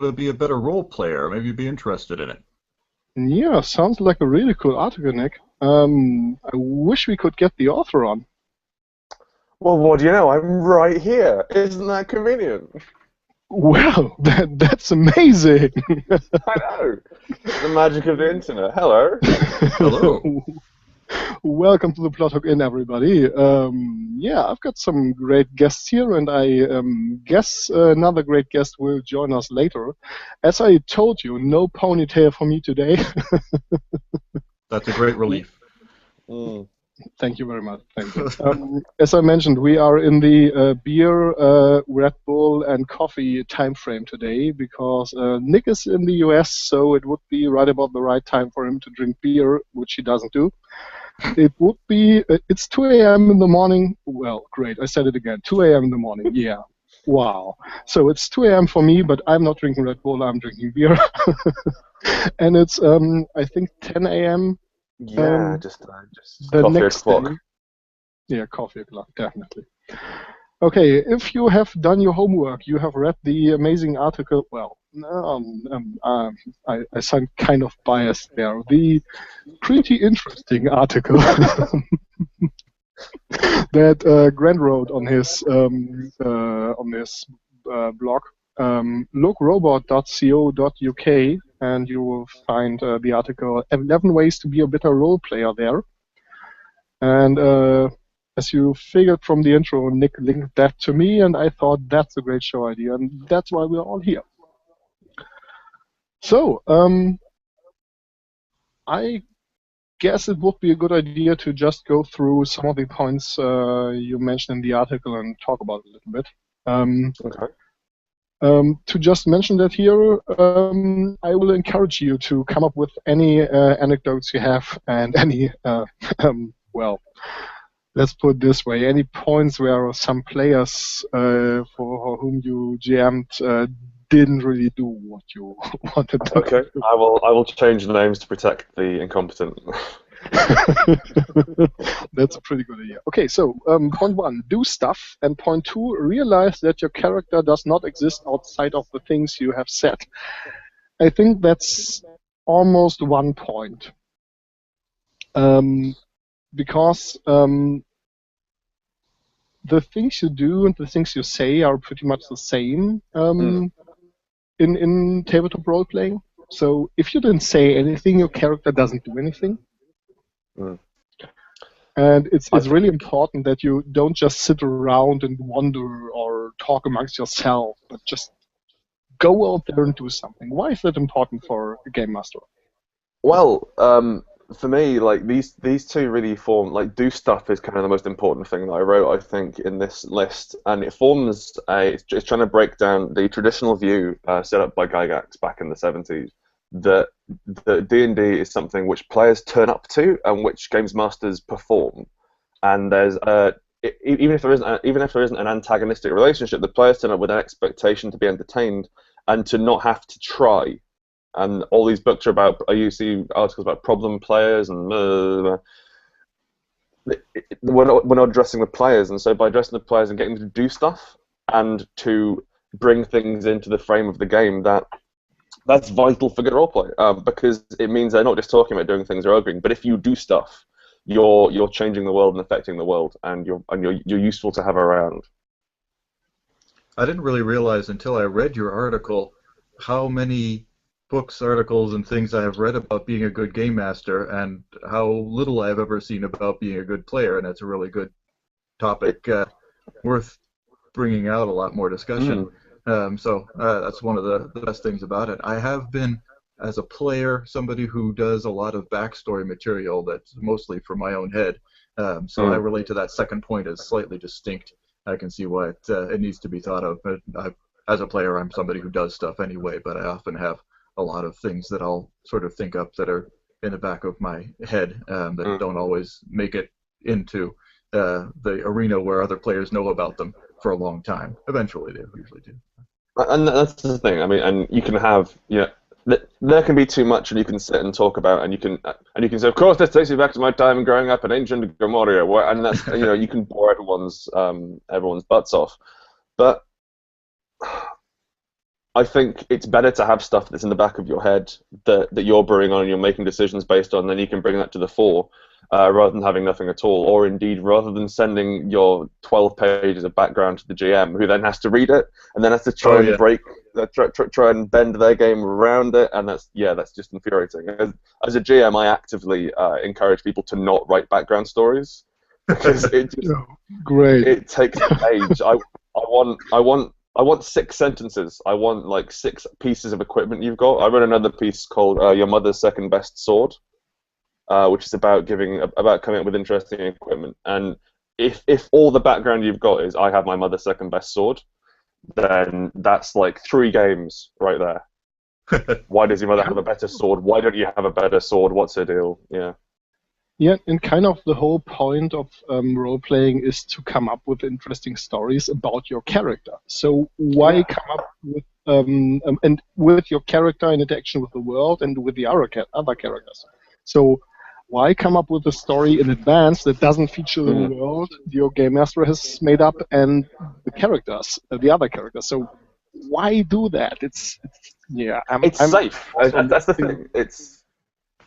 to be a better role player. Maybe you'd be interested in it. Yeah, sounds like a really cool article, Nick. I wish we could get the author on. Well, what do you know? I'm right here. Isn't that convenient? Well, that's amazing. I know. The magic of the internet. Hello. Hello. Welcome to the Plot Hook Inn, everybody. Yeah, I've got some great guests here, and I guess another great guest will join us later. As I told you, no ponytail for me today. That's a great relief. Mm. Thank you very much. Thank you. As I mentioned, we are in the beer, Red Bull, and coffee time frame today because Nick is in the US, so it would be right about the right time for him to drink beer, which he doesn't do. It would be, it's 2 a.m. in the morning. Well, great, I said it again, 2 a.m. in the morning, yeah. Wow. So it's 2 a.m. for me, but I'm not drinking Red Bull, I'm drinking beer. And it's, I think, 10 a.m. Yeah, just the coffee next o'clock. day. Yeah, coffee o'clock, definitely. Okay, if you have done your homework, you have read the amazing article. Well, I sound kind of biased there. The pretty interesting article that Grant wrote on his blog, lookrobot.co.uk, and you will find the article 11 Ways to be a Better Role Player there. And as you figured from the intro, Nick linked that to me, and I thought that's a great show idea, and that's why we're all here. So, I guess it would be a good idea to just go through some of the points you mentioned in the article and talk about it a little bit. Okay. To just mention that here, I will encourage you to come up with any anecdotes you have and any, well, let's put it this way, any points where some players for whom you GM'd didn't really do what you wanted to. Okay. I will change the names to protect the incompetent. That's a pretty good idea. Okay, so point 1, do stuff, and point 2, realize that your character does not exist outside of the things you have said. I think that's almost 1 point. Because the things you do and the things you say are pretty much the same in tabletop role-playing. So if you didn't say anything, your character doesn't do anything. And it's really important that you don't just sit around and wonder or talk amongst yourself, but just go out there and do something. Why is that important for a game master? Well, for me, like these two really form, like do stuff is kind of the most important thing that I wrote, I think, in this list, and it forms it's trying to break down the traditional view set up by Gygax back in the 70s that D&D is something which players turn up to and which games masters perform, and there's even if there isn't an antagonistic relationship, the players turn up with an expectation to be entertained and to not have to try. And all these books are about, you see articles about problem players, and we're not addressing the players, and so by addressing the players and getting them to do stuff and to bring things into the frame of the game, that's vital for good roleplay, because it means they're not just talking about doing things or arguing, but if you do stuff, you're changing the world and affecting the world, and you're useful to have around. I didn't really realize until I read your article how many books, articles, and things I have read about being a good game master, and how little I've ever seen about being a good player, and it's a really good topic, worth bringing out a lot more discussion. So that's one of the best things about it. I have been, as a player, somebody who does a lot of backstory material that's mostly for my own head, so I relate to that second point as slightly distinct. I can see why it needs to be thought of, but as a player, I'm somebody who does stuff anyway, but I often have a lot of things that I'll sort of think up that are in the back of my head that don't always make it into the arena where other players know about them for a long time. Eventually, they usually do. And that's the thing. I mean, and you can have, there can be too much, and you can sit and talk about, and you can say, of course, this takes me back to my time growing up in ancient Gomoria, and that's you can bore everyone's butts off, but I think it's better to have stuff that's in the back of your head that you're brewing on and you're making decisions based on, then you can bring that to the fore, rather than having nothing at all, or indeed rather than sending your 12 pages of background to the GM, who then has to read it and then has to try Oh and yeah. try and bend their game around it, and that's just infuriating. As a GM, I actively encourage people to not write background stories because Oh, great. it takes a page. I want 6 sentences. I want like 6 pieces of equipment you've got. I read another piece called "Your Mother's Second Best Sword," which is about coming up with interesting equipment. And if all the background you've got is "I have my mother's second best sword," then that's like 3 games right there. Why does your mother have a better sword? Why don't you have a better sword? What's her deal? Yeah. Yeah, and kind of the whole point of role-playing is to come up with interesting stories about your character. So why come up with and with your character in interaction with the world and with the other characters? So why come up with a story in advance that doesn't feature the world your game master has made up and the characters, the other characters? So why do that? It's It's I'm safe. That's the thing.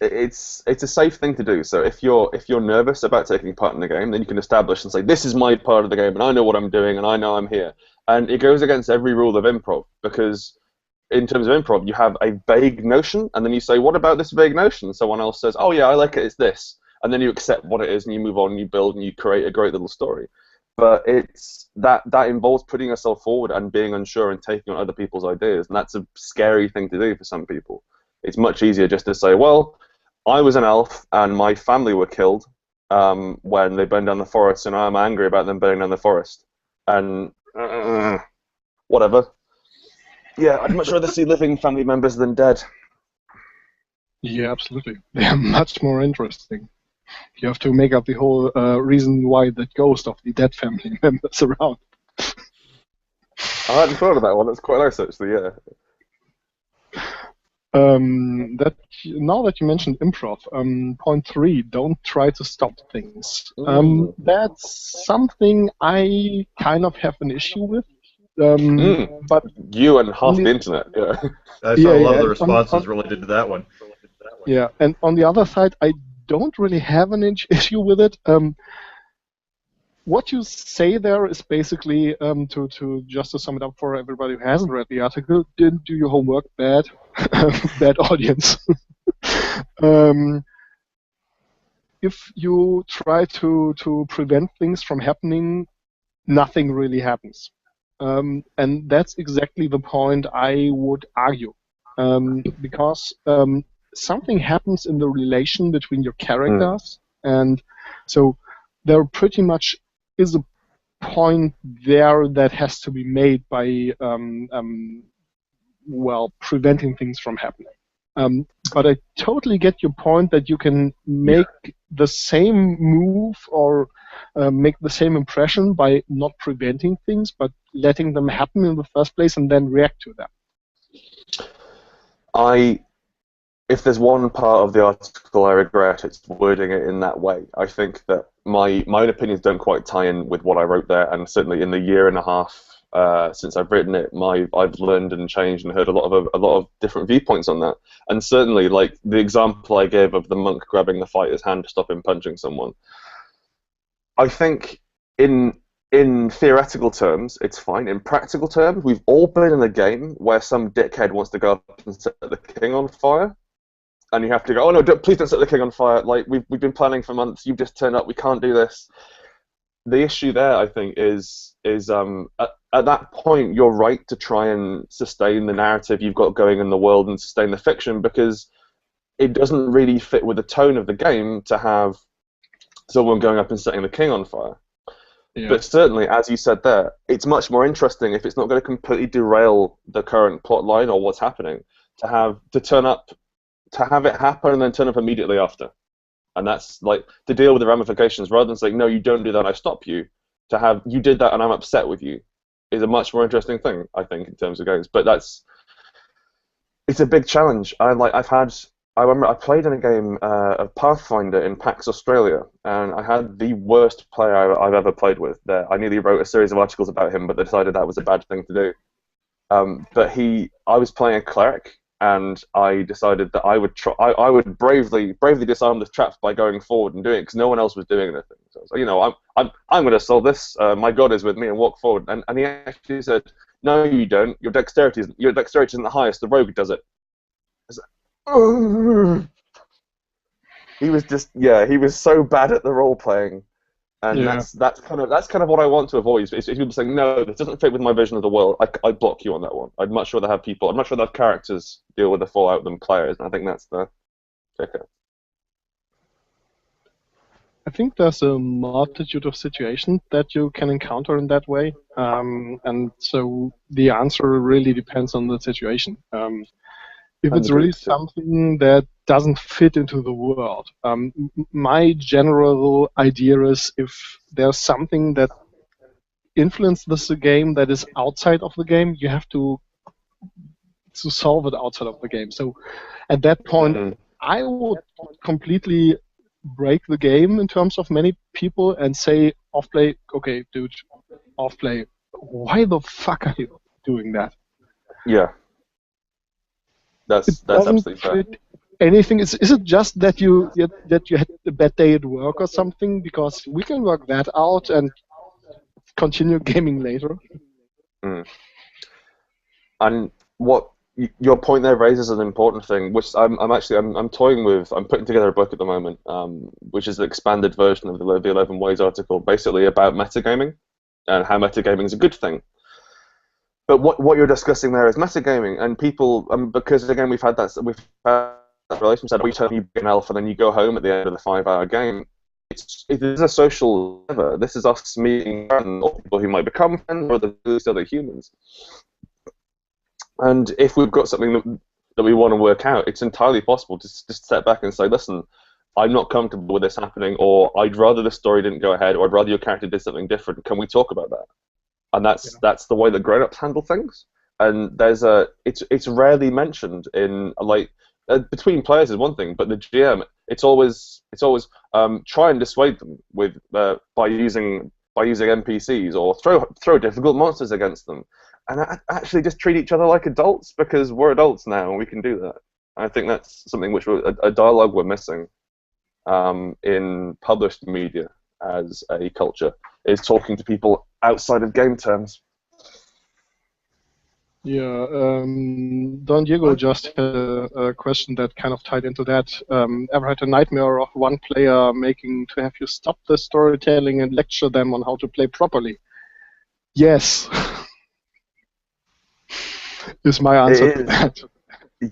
It's a safe thing to do. So if you're nervous about taking part in the game, then you can establish and say, this is my part of the game, and I know what I'm doing, and I know I'm here. And it goes against every rule of improv, because in terms of improv, you have a vague notion, and then you say, what about this vague notion? And someone else says, oh yeah, I like it, it's this. And then you accept what it is, and you move on, and you build, and you create a great little story. But it's that involves putting yourself forward and being unsure and taking on other people's ideas, and that's a scary thing to do for some people. It's much easier just to say, well, I was an elf and my family were killed when they burned down the forest, and I'm angry about them burning down the forest. And whatever. Yeah, I'd much rather see living family members than dead. Yeah, absolutely. They are much more interesting. You have to make up the whole reason why the ghost of the dead family members around. I hadn't thought of that one. That's quite nice, actually. Yeah. That now that you mentioned improv, point 3, don't try to stop things. That's something I kind of have an issue with. But you and half the internet. Yeah. I saw a lot of the responses related to that one. Yeah, and on the other side, I don't really have an issue with it. What you say there is basically, just to sum it up for everybody who hasn't read the article, didn't do your homework, bad audience. If you try to prevent things from happening, nothing really happens. And that's exactly the point I would argue. Because something happens in the relation between your characters, and so there pretty much is a point there that has to be made by preventing things from happening. But I totally get your point that you can make the same move or make the same impression by not preventing things, but letting them happen in the first place and then react to them. If there's one part of the article I regret, it's wording it in that way. I think that my own opinions don't quite tie in with what I wrote there, and certainly in the year and a half since I've written it, I've learned and changed and heard a lot of different viewpoints on that. And certainly, like the example I gave of the monk grabbing the fighter's hand to stop him punching someone, I think in theoretical terms, it's fine. In practical terms, we've all been in a game where some dickhead wants to go up and set the king on fire. And you have to go, oh no, please don't set the king on fire. Like we've been planning for months. You've just turned up. We can't do this. The issue there, I think, is at that point you're right to try and sustain the narrative you've got going in the world and sustain the fiction, because it doesn't really fit with the tone of the game to have someone going up and setting the king on fire. Yeah. But certainly, as you said there, it's much more interesting if it's not going to completely derail the current plot line or what's happening to turn up. To have it happen and then turn up immediately after. And that's like to deal with the ramifications rather than saying, no, you don't do that, I stop you. To have, you did that and I'm upset with you is a much more interesting thing, I think, in terms of games. But it's a big challenge. I remember I played in a game of Pathfinder in PAX Australia, and I had the worst player I've ever played with there. I nearly wrote a series of articles about him, but they decided that was a bad thing to do. But I was playing a cleric, and I decided that I would try. I would bravely disarm the traps by going forward and doing it because no one else was doing anything. So I was like, I'm going to solve this. My god is with me, and walk forward. And he actually said, "No, you don't. Your dexterity isn't the highest. The rogue does it." I was like, "Ugh." He was just he was so bad at the role playing. And Yeah. that's kind of what I want to avoid. Is people saying, no, this doesn't fit with my vision of the world. I block you on that one. I'd much rather have characters deal with the fallout than players. And I think that's the kicker. I think there's a multitude of situations that you can encounter in that way, and so the answer really depends on the situation. If And the it's really groups too. something that doesn't fit into the world, my general idea is if there's something that influences the game that is outside of the game, you have to solve it outside of the game. So at that point, Mm. I would completely break the game in terms of many people and say off play, okay, dude, off play. Why the fuck are you doing that? Yeah, It that's doesn't absolutely fair. fit anything. Is it just that you had a bad day at work or something? Because we can work that out and continue gaming later. Mm. And your point there raises an important thing, which I'm toying with. I'm putting together a book at the moment, which is an expanded version of the 11 Ways article, basically about metagaming and how metagaming is a good thing. But what you're discussing there is metagaming, and people, because again we've had that relationship. We turn you be an elf, and then you go home at the end of the 5-hour game. It is a social lever. This is us meeting or people who might become friends or other humans. And if we've got something that we want to work out, it's entirely possible to just step back and say, listen, I'm not comfortable with this happening, or I'd rather the story didn't go ahead, or I'd rather your character did something different. Can we talk about that? And that's the way that grown-ups handle things. And it's rarely mentioned in between players is one thing, but the GM it's always try and dissuade them with by using NPCs or throw difficult monsters against them, and actually just treat each other like adults because we're adults now and we can do that. And I think that's something which a dialogue we're missing in published media as a culture is talking to people outside of game terms. Yeah, Don Diego just had a question that kind of tied into that. Ever had a nightmare of one player making to have you stop the storytelling and lecture them on how to play properly? Yes, is my answer to that.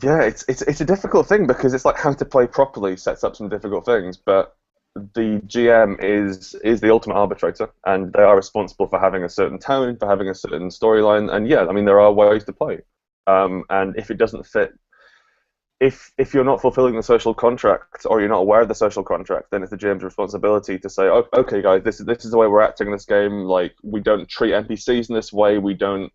Yeah, it's a difficult thing because it's like how to play properly sets up some difficult things, but the GM is the ultimate arbitrator, and they are responsible for having a certain tone, for having a certain storyline, and yeah, I mean there are ways to play, and if it doesn't fit, if you're not fulfilling the social contract or you're not aware of the social contract, then it's the GM's responsibility to say, oh, okay, guys, this is the way we're acting in this game. Like we don't treat NPCs in this way. We don't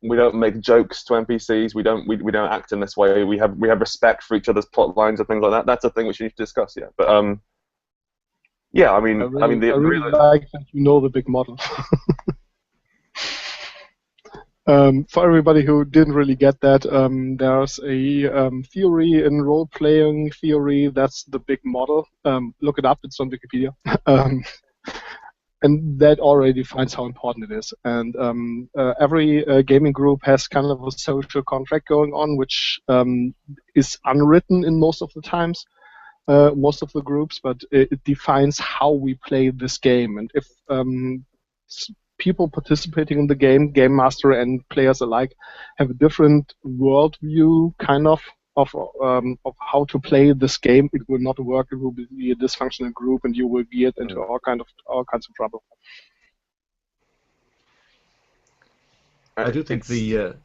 make jokes to NPCs. We don't act in this way. We have respect for each other's plot lines and things like that. That's a thing which you need to discuss. Yeah, but yeah, I mean, I really like that you know the big model. For everybody who didn't really get that, there's a theory in role-playing theory that's the big model. Look it up; it's on Wikipedia. And that already defines how important it is. And every gaming group has kind of a social contract going on, which is unwritten in most of the times, most of the groups, but it defines how we play this game. And if people participating in the game master and players alike, have a different worldview, kind of how to play this game, it will not work. It will be a dysfunctional group, and you will get into all kinds of trouble. I do think the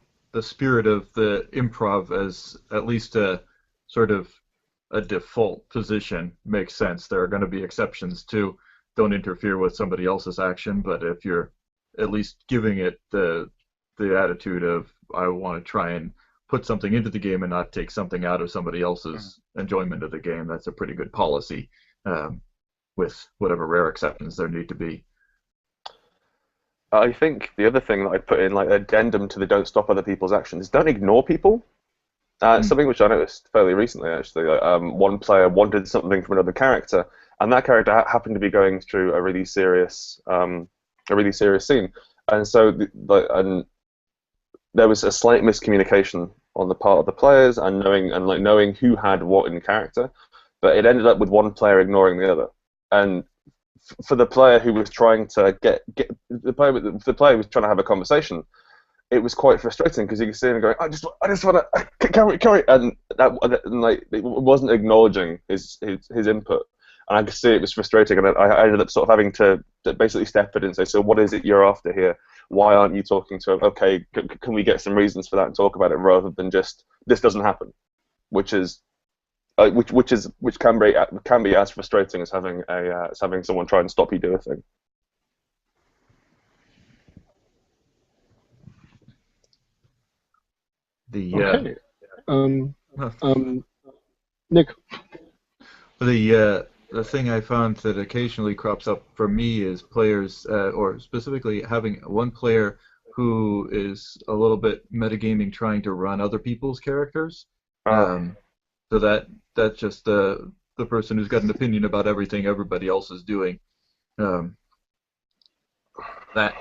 spirit of the improv as at least a sort of a default position makes sense. There are going to be exceptions to don't interfere with somebody else's action, but if you're at least giving it the attitude of I want to try and put something into the game and not take something out of somebody else's enjoyment of the game, that's a pretty good policy, with whatever rare exceptions there need to be. I think the other thing that I'd put in, like addendum to the don't stop other people's actions, is don't ignore people. Mm. Something which I noticed fairly recently, actually. Like, one player wanted something from another character, and that character happened to be going through a really serious scene, and so and there was a slight miscommunication on the part of the players, and knowing who had what in character, but it ended up with one player ignoring the other, and for the player who was trying to get the player who was trying to have a conversation, it was quite frustrating because you could see him going, I just want to carry, and and like it wasn't acknowledging his input, and I could see it was frustrating, and I ended up sort of having to basically step in and say, so what is it you're after here? Why aren't you talking to him? Okay, can we get some reasons for that and talk about it rather than just this doesn't happen, which is which can be as frustrating as having someone try and stop you do a thing. The Okay. huh. Nick. The thing I found that occasionally crops up for me is players, or specifically having one player who is a little bit metagaming, trying to run other people's characters. Ah, Um, so that's just the person who's got an opinion about everything everybody else is doing. Um, that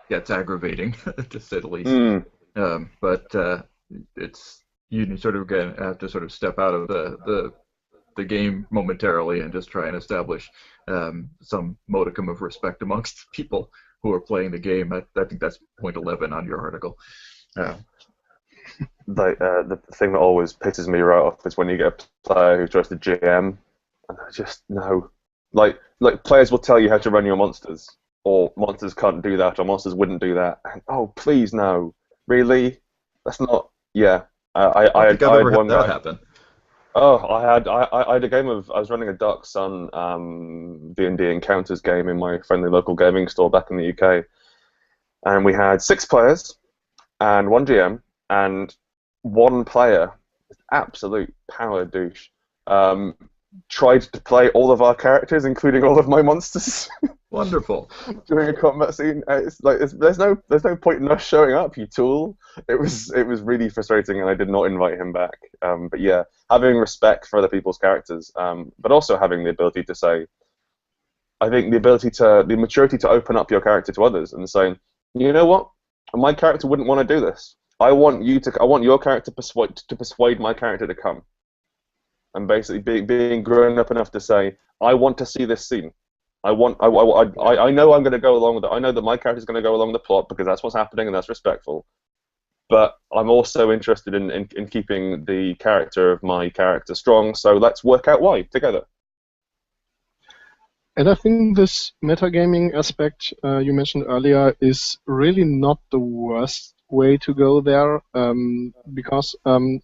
gets aggravating, to say the least. mm, But it's you sort of have to sort of step out of the game momentarily and just try and establish some modicum of respect amongst people who are playing the game. I think that's point 11 on your article. Uh, the thing that always pisses me right off is when you get a player who tries to GM, and I just no, like players will tell you how to run your monsters, or monsters can't do that, or monsters wouldn't do that. And, oh, please no, really? That's not. Yeah, I don't think I've I had ever had one that guy. happen. Oh, I had a game of I was running a Dark Sun D&D Encounters game in my friendly local gaming store back in the UK, and we had 6 players and one GM, and one player, absolute power douche, um, tried to play all of our characters, including all of my monsters, Wonderful. during a combat scene. It's like there's no point in us showing up, you tool. It was really frustrating, and I did not invite him back. But yeah, having respect for other people's characters, but also having the ability to say, I think the maturity to open up your character to others and saying, you know what, my character wouldn't want to do this. I want your character to persuade my character to come, and basically being grown up enough to say, I want to see this scene. I know I'm going to go along with it. I know that my character's going to go along with the plot because that's what's happening and that's respectful. But I'm also interested in keeping the character of my character strong. So let's work out why together. And I think this metagaming aspect you mentioned earlier is really not the worst way to go there, because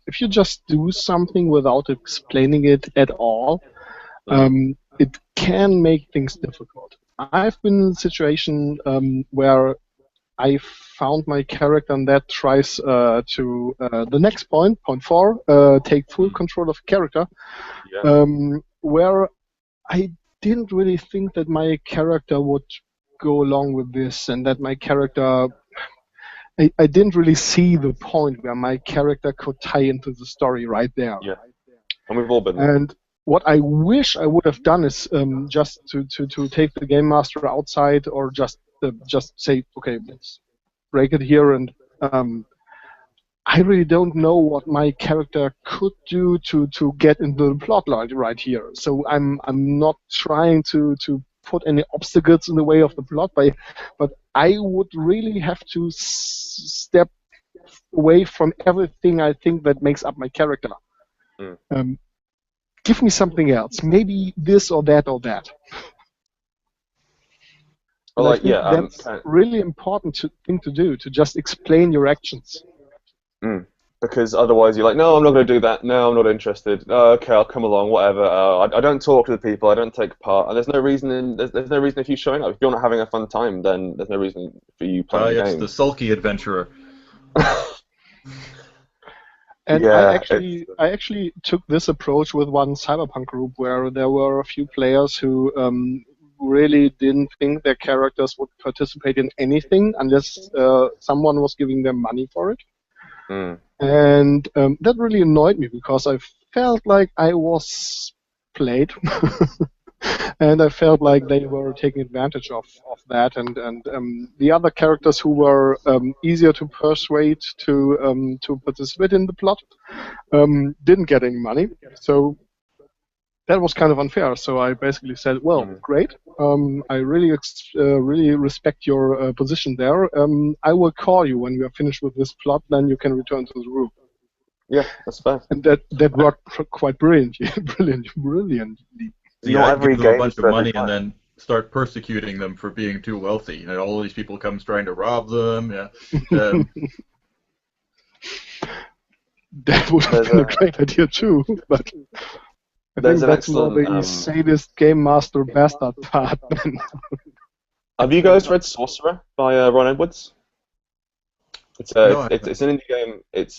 if you just do something without explaining it at all, it can make things difficult. I've been in a situation where I found my character and that tries to the next point 4, take full control of character, Yeah. where I didn't really think that my character would go along with this, and that my character, I didn't really see the point where my character could tie into the story right there. Yeah. And we've all been there. And what I wish I would have done is just to take the game master outside, or just say, okay, let's break it here. And I really don't know what my character could do to get into the plot line right here. So I'm not trying to put any obstacles in the way of the plot, but I would really have to step away from everything I think that makes up my character. Mm. Give me something else. Maybe this or that or that. Well, And I like, think yeah, that's really important thing to do, to just explain your actions. because otherwise you're like, no, I'm not going to do that. No, I'm not interested. Okay, I'll come along. Whatever. I don't talk to the people. I don't take part. And there's no reason. There's no reason if you're showing up. If you're not having a fun time, then there's no reason for you playing the It's game. the sulky adventurer. And Yeah, I actually took this approach with one Cyberpunk group where there were a few players who really didn't think their characters would participate in anything unless someone was giving them money for it. Mm. And that really annoyed me because I felt like I was played. And I felt like they were taking advantage of that, and the other characters who were easier to persuade to participate in the plot didn't get any money. So that was kind of unfair. So I basically said, "Well, great. I really really respect your position there. I will call you when we are finished with this plot. Then you can return to the room." Yeah, that's fair. And that worked quite brilliantly. Brilliantly. Yeah, Not I'd every give them a game bunch is of for every money and player. then start persecuting them for being too wealthy. You know, all these people comes trying to rob them. Yeah, That would have There's been a a great idea too, but I there's think an that's more excellent. the sadist game master bastard part. Have you guys read Sorcerer by Ron Edwards? It's no, I haven't. it's an indie game. It's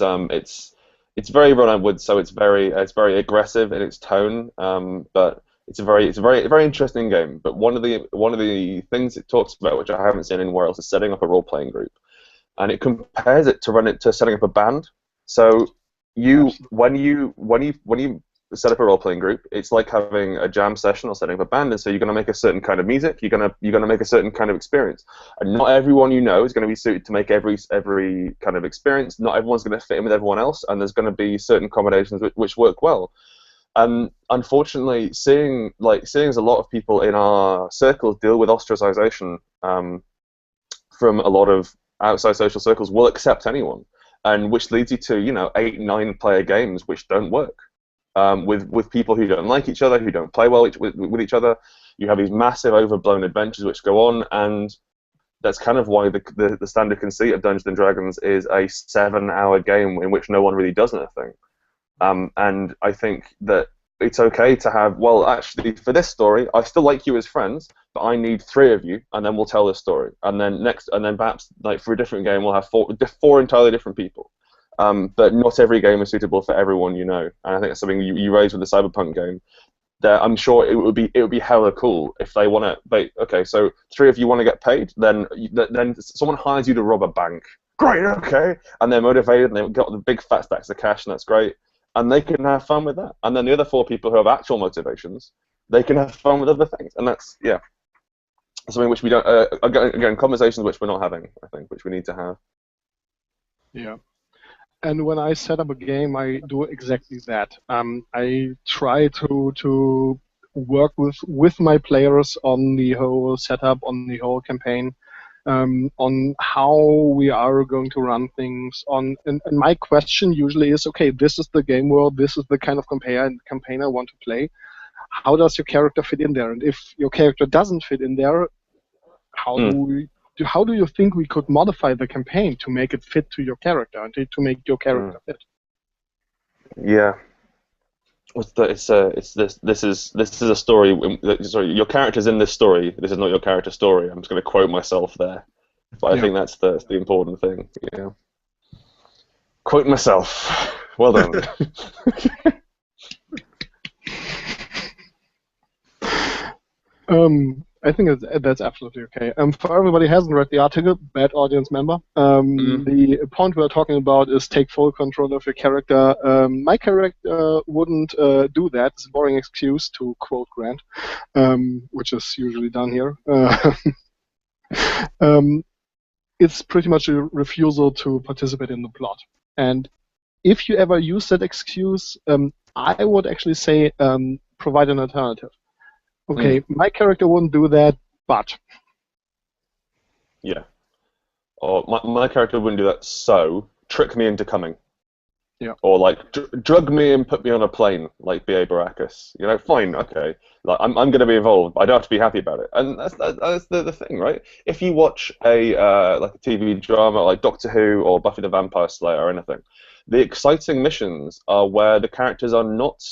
very Ron Edwards, so it's very aggressive in its tone. But it's a very interesting game. But one of the things it talks about, which I haven't seen anywhere else, is setting up a role playing group, and it compares it to setting up a band. So when you set up a role playing group, it's like having a jam session or setting up a band, and so you're going to make a certain kind of music, you're going to make a certain kind of experience, and not everyone you know is going to be suited to make every kind of experience. Not everyone's going to fit in with everyone else, and there's going to be certain combinations which work well. Unfortunately, seeing as a lot of people in our circles deal with ostracization from a lot of outside social circles, will accept anyone, and which leads you to 8-9 player games which don't work. With people who don't like each other, who don't play well with each other. You have these massive overblown adventures which go on, and that's kind of why the standard conceit of Dungeons & Dragons is a 7-hour game in which no one really does anything. And I think that it's okay to have, well, actually, for this story, I still like you as friends, but I need 3 of you, and then we'll tell this story. And then perhaps, like, for a different game, we'll have four entirely different people. But not every game is suitable for everyone, you know. And I think that's something you raised with the Cyberpunk game. That I'm sure it would be hella cool if they want to. Okay, so 3 of you want to get paid, then someone hires you to rob a bank. Great, okay, and they're motivated and they've got the big fat stacks of cash, and that's great. And they can have fun with that. And then the other 4 people who have actual motivations, they can have fun with other things. And that's something which we don't. Again, conversations which we're not having. I think which we need to have. Yeah. And when I set up a game, I do exactly that. I try to work with my players on the whole setup, on the whole campaign, on how we are going to run things. And my question usually is, okay, this is the game world, this is the kind of campaign I want to play. How does your character fit in there? And if your character doesn't fit in there, how do you think we could modify the campaign to make it fit to your character and to make your character fit? Yeah. This is a story. Sorry, your character's in this story. This is not your character's story. I'm just going to quote myself there, but I think that's the important thing. Yeah. Quote myself. Well done. I think that's absolutely okay. For everybody who hasn't read the article, bad audience member, the point we're talking about is take full control of your character. My character wouldn't do that. It's a boring excuse to quote Grant, which is usually done here. It's pretty much a refusal to participate in the plot. And if you ever use that excuse, I would actually say provide an alternative. Okay, my character wouldn't do that, but... Yeah. Or my character wouldn't do that, so trick me into coming. Yeah. Or, like, drug me and put me on a plane, like B.A. Baracus. You know, fine, okay. Like, I'm going to be involved, but I don't have to be happy about it. And that's the thing, right? If you watch a TV drama like Doctor Who or Buffy the Vampire Slayer or anything, the exciting missions are where the characters are not...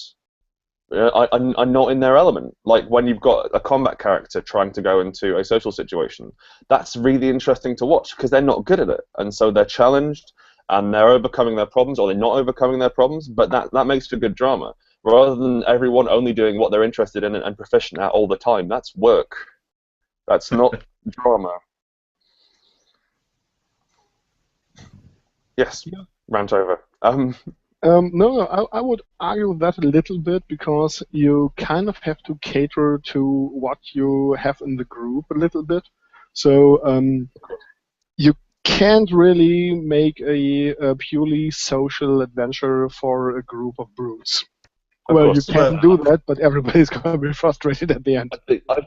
are not in their element. Like when you've got a combat character trying to go into a social situation, that's really interesting to watch because they're not good at it, and so they're challenged and they're overcoming their problems, or they're not overcoming their problems. But that makes for good drama, rather than everyone only doing what they're interested in and proficient at all the time. That's work. That's not drama. Yes, Yeah. rant over. No, I would argue that a little bit because you kind of have to cater to what you have in the group a little bit. So you can't really make a purely social adventure for a group of brutes. Of Well, you course, can do that, but everybody's going to be frustrated at the end.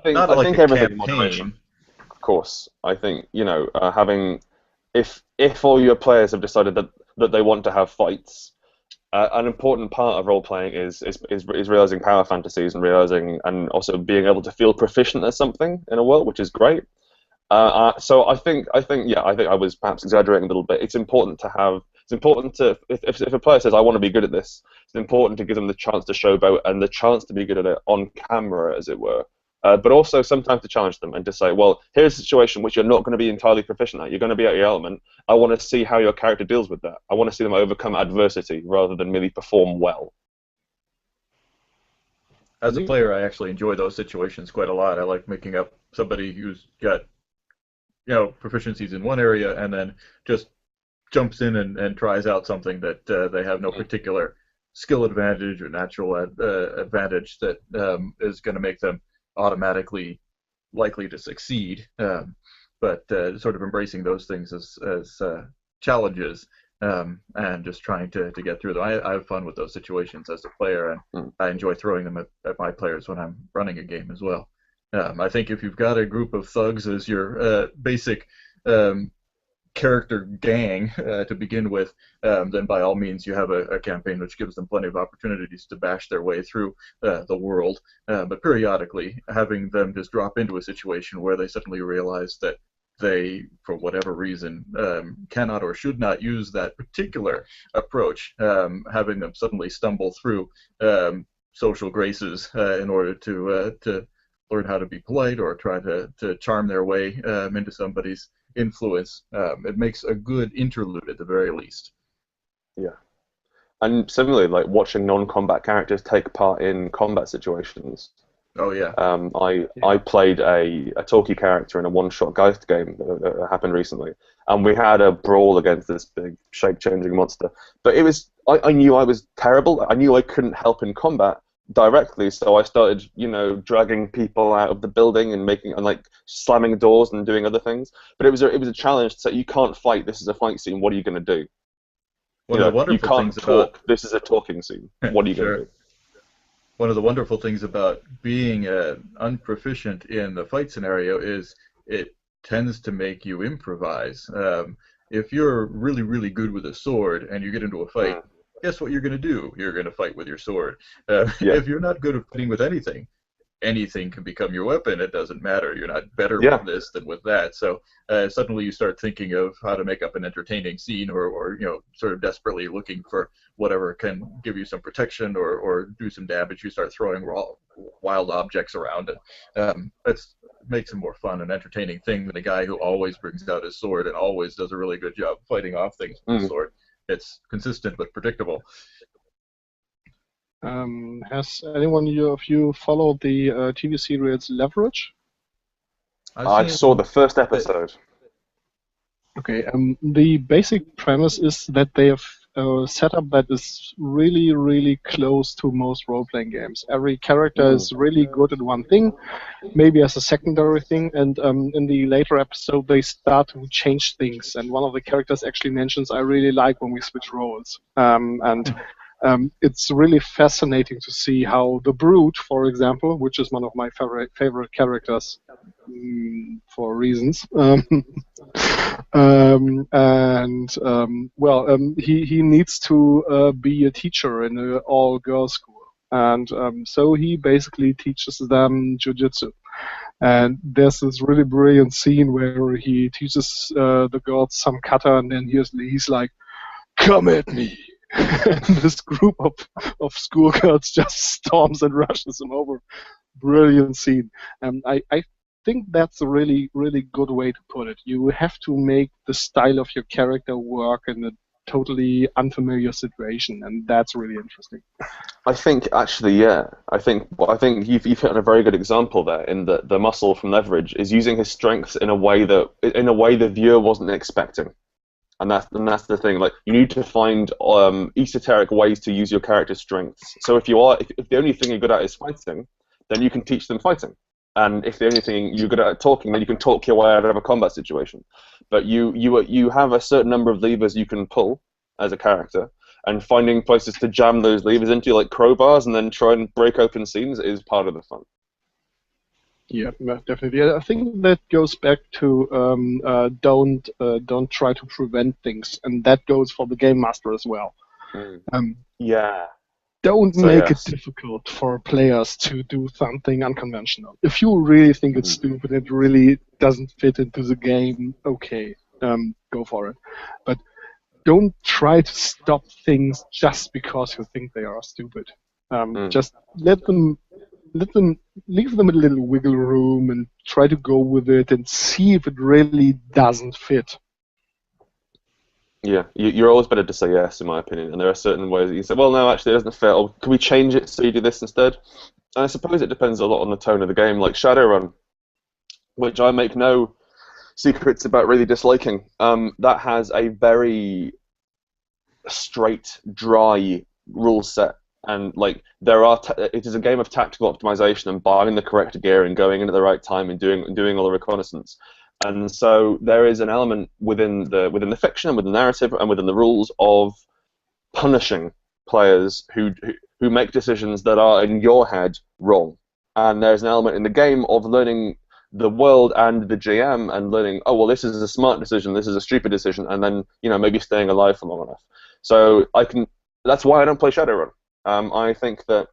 Not I like think a everything in moderation. campaign. Of course, I think having if all your players have decided that they want to have fights, an important part of role playing is realizing power fantasies and realizing and also being able to feel proficient at something in a world, which is great. So I think I was perhaps exaggerating a little bit. It's important to have. It's important to if a player says I want to be good at this, it's important to give them the chance to showboat and the chance to be good at it on camera, as it were. But also sometimes to challenge them and to say, well, here's a situation which you're not going to be entirely proficient at. You're going to be at your element. I want to see how your character deals with that. I want to see them overcome adversity rather than merely perform well. As a player, I actually enjoy those situations quite a lot. I like making up somebody who's got proficiencies in one area and then just jumps in and tries out something that they have no particular skill advantage or natural advantage that is going to make them automatically likely to succeed. But sort of embracing those things as challenges and just trying to get through them. I have fun with those situations as a player, and I enjoy throwing them at my players when I'm running a game as well. I think if you've got a group of thugs as your basic character gang to begin with, then by all means you have a campaign which gives them plenty of opportunities to bash their way through the world. But periodically, having them just drop into a situation where they suddenly realize that they, for whatever reason, cannot or should not use that particular approach, having them suddenly stumble through social graces in order to learn how to be polite or try to charm their way into somebody's influence. It makes a good interlude at the very least. Yeah. And similarly, like watching non-combat characters take part in combat situations. Oh yeah. I played a talkie character in a one-shot Geist game that happened recently, and we had a brawl against this big shape-changing monster. But I knew I was terrible. I knew I couldn't help in combat directly, so I started, dragging people out of the building and like slamming doors and doing other things. But it was a challenge to say, you can't fight. This is a fight scene. What are you going to do? One of the wonderful you can't things talk. about This is a talking scene. What are you going to do? One of the wonderful things about being unproficient in the fight scenario is it tends to make you improvise. If you're really, really good with a sword and you get into a fight, guess what you're going to do? You're going to fight with your sword. If you're not good at fighting with anything, anything can become your weapon. It doesn't matter. You're not better with this than with that. So suddenly you start thinking of how to make up an entertaining scene, or sort of desperately looking for whatever can give you some protection or do some damage. You start throwing wild objects around, and it makes a more fun and entertaining thing than a guy who always brings out his sword and always does a really good job fighting off things with his sword. It's consistent but predictable. Has anyone of you followed the TV series Leverage? I saw the first episode. Okay, the basic premise is that they have a setup that is really, really close to most role-playing games. Every character is really good at one thing, maybe as a secondary thing, and in the later episode they start to change things, and one of the characters actually mentions, I really like when we switch roles. It's really fascinating to see how the Brute, for example, which is one of my favorite characters for reasons, he needs to be a teacher in an all-girls school, and so he basically teaches them jujitsu. And there's this really brilliant scene where he teaches the girls some kata, and then he's like, "Come at me!" And this group of schoolgirls just storms and rushes him over. Brilliant scene. I think that's a really, really good way to put it. You have to make the style of your character work in a totally unfamiliar situation, and that's really interesting. I think actually, yeah. I think you've hit on a very good example there. In that the muscle from Leverage is using his strengths in a way the viewer wasn't expecting, and that's the thing. Like you need to find esoteric ways to use your character's strengths. So if the only thing you're good at is fighting, then you can teach them fighting. And if the only thing you're good at talking, then you can talk your way out of a combat situation. But you have a certain number of levers you can pull as a character, and finding places to jam those levers into, like crowbars, and then try and break open scenes is part of the fun. Yeah, definitely. I think that goes back to don't try to prevent things, and that goes for the game master as well. Yeah. Don't So, make yes. it difficult for players to do something unconventional. If you really think it's stupid, it really doesn't fit into the game, okay, go for it. But don't try to stop things just because you think they are stupid. Just leave them a little wiggle room and try to go with it and see if it really doesn't fit. Yeah, you're always better to say yes, in my opinion. And there are certain ways that you say, well, no, actually, it doesn't fit. Or can we change it so you do this instead? And I suppose it depends a lot on the tone of the game. Like Shadowrun, which I make no secrets about really disliking, that has a very straight, dry rule set. And like it is a game of tactical optimization and buying the correct gear and going in at the right time and doing all the reconnaissance. And so there is an element within the fiction and within the narrative and within the rules of punishing players who make decisions that are in your head wrong. And there's an element in the game of learning the world and the GM and learning, oh well, this is a smart decision, this is a stupid decision, and then maybe staying alive for long enough. So that's why I don't play Shadowrun. I think that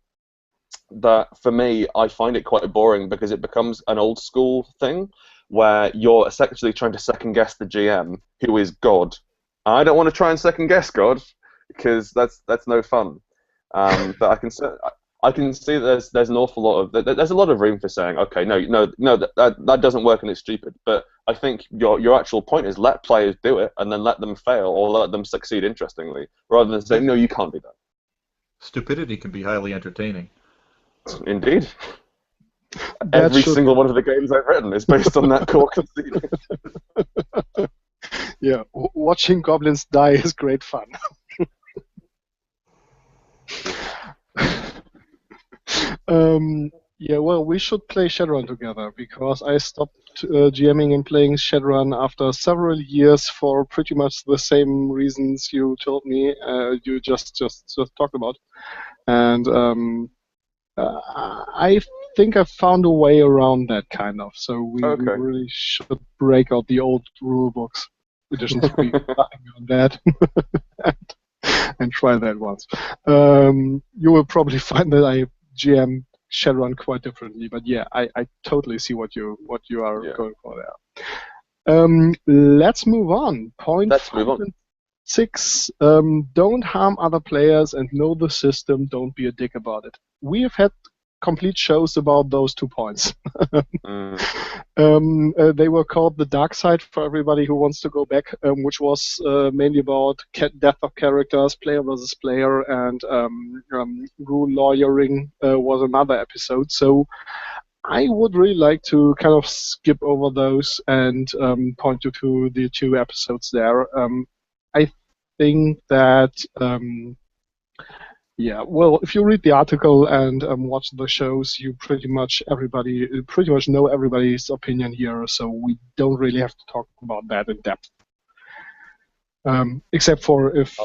for me, I find it quite boring because it becomes an old school thing where you're essentially trying to second guess the GM, who is God. I don't want to try and second guess God because that's no fun. But I can see there's an awful lot of there's a lot of room for saying, okay, no, that doesn't work and it's stupid. But I think your actual point is let players do it and then let them fail or let them succeed interestingly, rather than saying, no, you can't do that. Stupidity can be highly entertaining. Indeed. Every single one of the games I've written is based on that core conceit. Yeah, watching goblins die is great fun. Yeah, well, we should play Shadowrun together because I stopped GMing and playing Shadowrun after several years for pretty much the same reasons you told me. You just talked about, and I think I found a way around that kind of. So we really should break out the old rule books, edition 3, nothing on that, and try that once. You will probably find that I GM Shadowrun quite differently, but yeah, I totally see what you are going for there. Let's move on. Let's move on. 6. Don't harm other players and know the system. Don't be a dick about it. We have had complete shows about those 2 points. They were called The Dark Side for everybody who wants to go back, which was mainly about death of characters, player versus player, and rule lawyering was another episode. So I would really like to kind of skip over those and point you to the 2 episodes there. I think that yeah, well, if you read the article and watch the shows, you pretty much know everybody's opinion here, so we don't really have to talk about that in depth. Except for if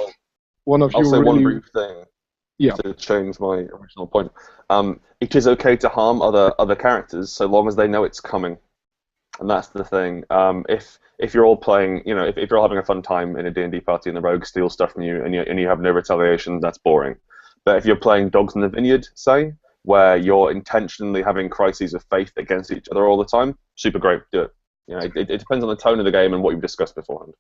one of you I'll say really... one brief thing to change my original point. It is okay to harm other characters so long as they know it's coming, and that's the thing. If you're all playing, if you're all having a fun time in a D&D party and the rogue steals stuff from you and you have no retaliation, that's boring. But if you're playing Dogs in the Vineyard, say, where you're intentionally having crises of faith against each other all the time, super great, do it. It depends on the tone of the game and what you've discussed beforehand.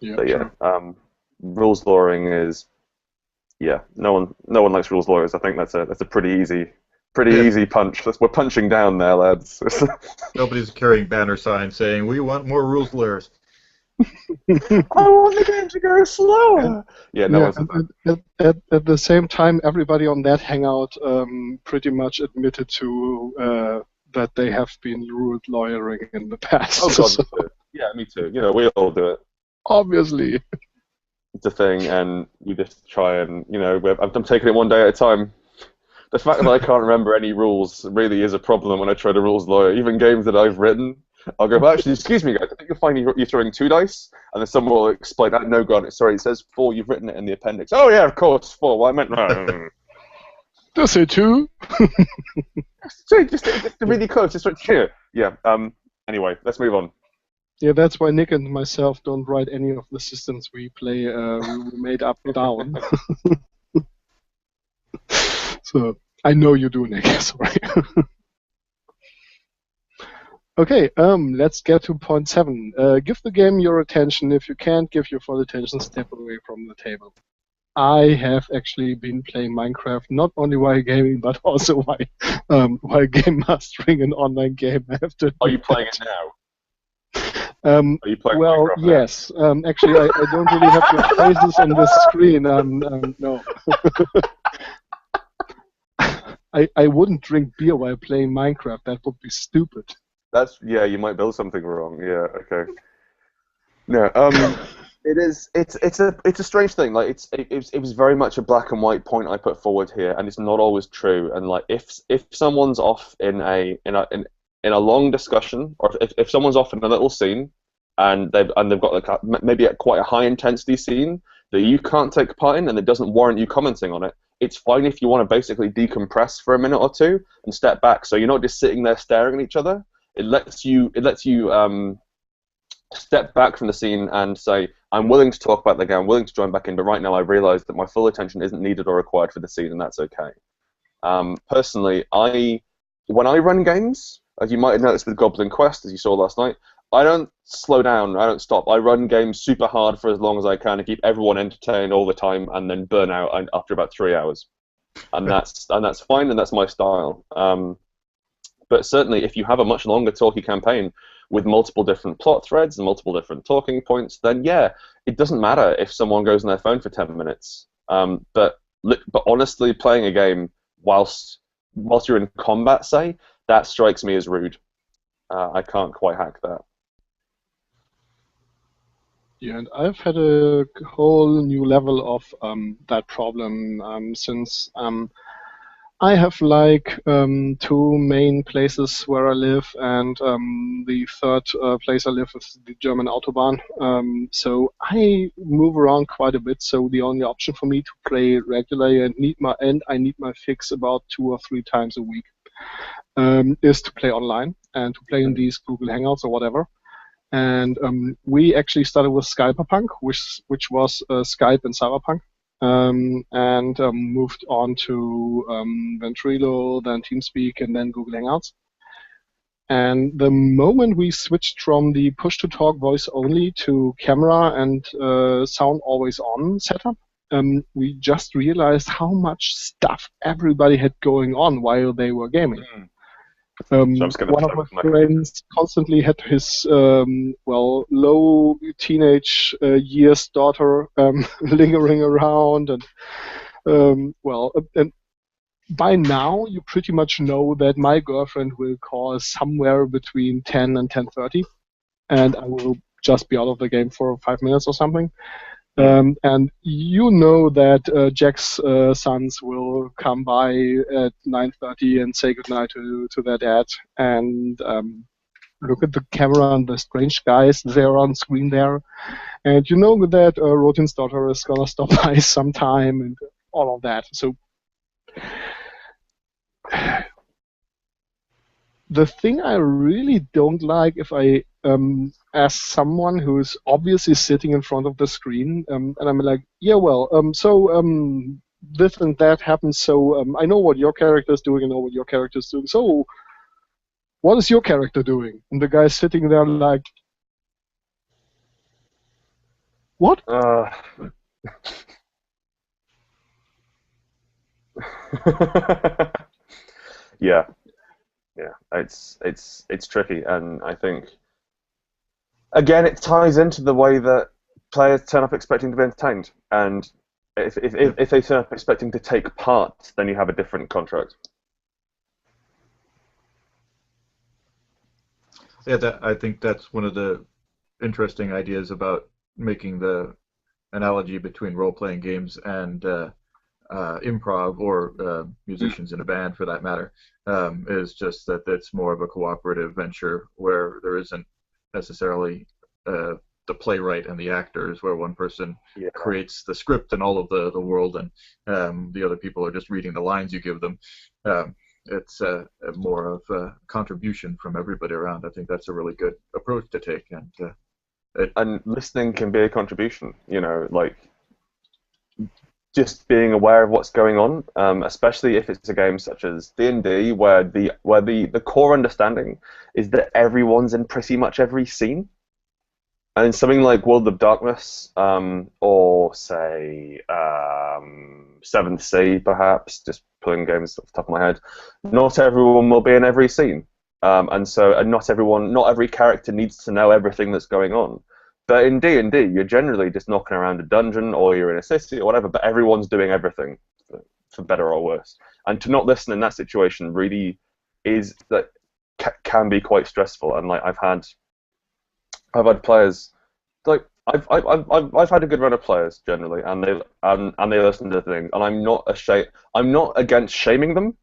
Yeah, but sure. Rules lawyering is, no one likes rules lawyers. I think that's a pretty easy punch. We're punching down there, lads. Nobody's carrying banner signs saying we want more rules lawyers. I want the game to go slower. Yeah, no Yeah, one's a fan. and at the same time, everybody on that hangout pretty much admitted to that they have been ruled lawyering in the past. Oh God, So me too. Yeah, me too. You know, we all do it. obviously, It's a thing, and we just try and I'm taking it one day at a time. The fact that I can't remember any rules really is a problem when I try to rules lawyer. Even games that I've written, I'll go, well, actually, excuse me, guys, I think you'll find you're throwing 2 dice, and then someone will explain, no, God, sorry, it says 4, you've written it in the appendix. Oh, yeah, of course, 4, well, I meant, no. does it too? So just really close, just right here. Yeah, anyway, let's move on. Yeah, that's why Nick and myself don't write any of the systems we play. We made up down. So I know you do, Nick. Sorry. Okay, let's get to point 7. Give the game your attention. If you can't give your full attention, step away from the table. I have actually been playing Minecraft not only while gaming, but also while game mastering an online game. I have to Are you admit playing that. it now? Are you playing Well, Minecraft now? yes. Actually, I don't really have your faces on the screen. No. I wouldn't drink beer while playing Minecraft. That would be stupid. Yeah, you might build something wrong. Yeah, okay. No, it's a strange thing. Like it was very much a black and white point I put forward here, and it's not always true. And like if someone's off in a long discussion, or if someone's off in a little scene, and they've got like maybe quite a high intensity scene that you can't take part in, and it doesn't warrant you commenting on it. It's fine if you want to basically decompress for a minute or two and step back, so you're not just sitting there staring at each other. It lets you step back from the scene and say, I'm willing to talk about the game, I'm willing to join back in, but right now I realise that my full attention isn't needed or required for the scene, and that's okay. Personally, when I run games, as you might have noticed with Goblin Quest, as you saw last night, I don't slow down, I don't stop. I run games super hard for as long as I can to keep everyone entertained all the time, and then burn out after about 3 hours. And that's fine, and that's my style. But certainly, if you have a much longer talky campaign with multiple different plot threads and multiple different talking points, then yeah, it doesn't matter if someone goes on their phone for 10 minutes. But honestly, playing a game whilst you're in combat, say, that strikes me as rude. I can't quite hack that. Yeah, and I've had a whole new level of that problem since I have like 2 main places where I live, and the third place I live is the German Autobahn. So I move around quite a bit. So the only option for me to play regularly and I need my fix about 2 or 3 times a week is to play online and to play in these Google Hangouts or whatever. And we actually started with Cyberpunk, which was Skype and Cyberpunk, and moved on to Ventrilo, then TeamSpeak, and then Google Hangouts. And the moment we switched from the push-to-talk voice only to camera and sound always on setup, we just realized how much stuff everybody had going on while they were gaming. So I'm just gonna One of my friends constantly had his low teenage years daughter lingering around, and and by now you pretty much know that my girlfriend will call somewhere between 10 and 10:30, and I will just be out of the game for 5 minutes or something. And you know that Jack's sons will come by at 9:30 and say goodnight to their dad, and look at the camera and the strange guys there on screen there. And you know that Rotin's daughter is going to stop by sometime and all of that. So the thing I really don't like, if I ask someone who's obviously sitting in front of the screen, and I'm like, yeah, well, this and that happens, so I know what your character is doing, I know what your character is doing, so what is your character doing? And the guy's sitting there like, what? Yeah, it's tricky, and I think again, it ties into the way that players turn up expecting to be entertained, and if they turn up expecting to take part, then you have a different contract. Yeah, I think that's one of the interesting ideas about making the analogy between role-playing games and improv or musicians in a band, for that matter, is just that it's more of a cooperative venture where there isn't necessarily the playwright and the actors, where one person Yeah. creates the script and all of the world, and the other people are just reading the lines you give them. It's more of a contribution from everybody around. I think that's a really good approach to take, And listening can be a contribution, like just being aware of what's going on, especially if it's a game such as D&D, where the core understanding is that everyone's in pretty much every scene. And something like World of Darkness, or say 7th Sea, perhaps, just pulling games off the top of my head, not everyone will be in every scene. And not every character needs to know everything that's going on. But in D&D, you're generally just knocking around a dungeon, or you're in a city, or whatever, but everyone's doing everything, for better or worse. And to not listen in that situation really can be quite stressful. And like I've had players, like I've had a good run of players generally, and they listen to things, and I'm not against shaming them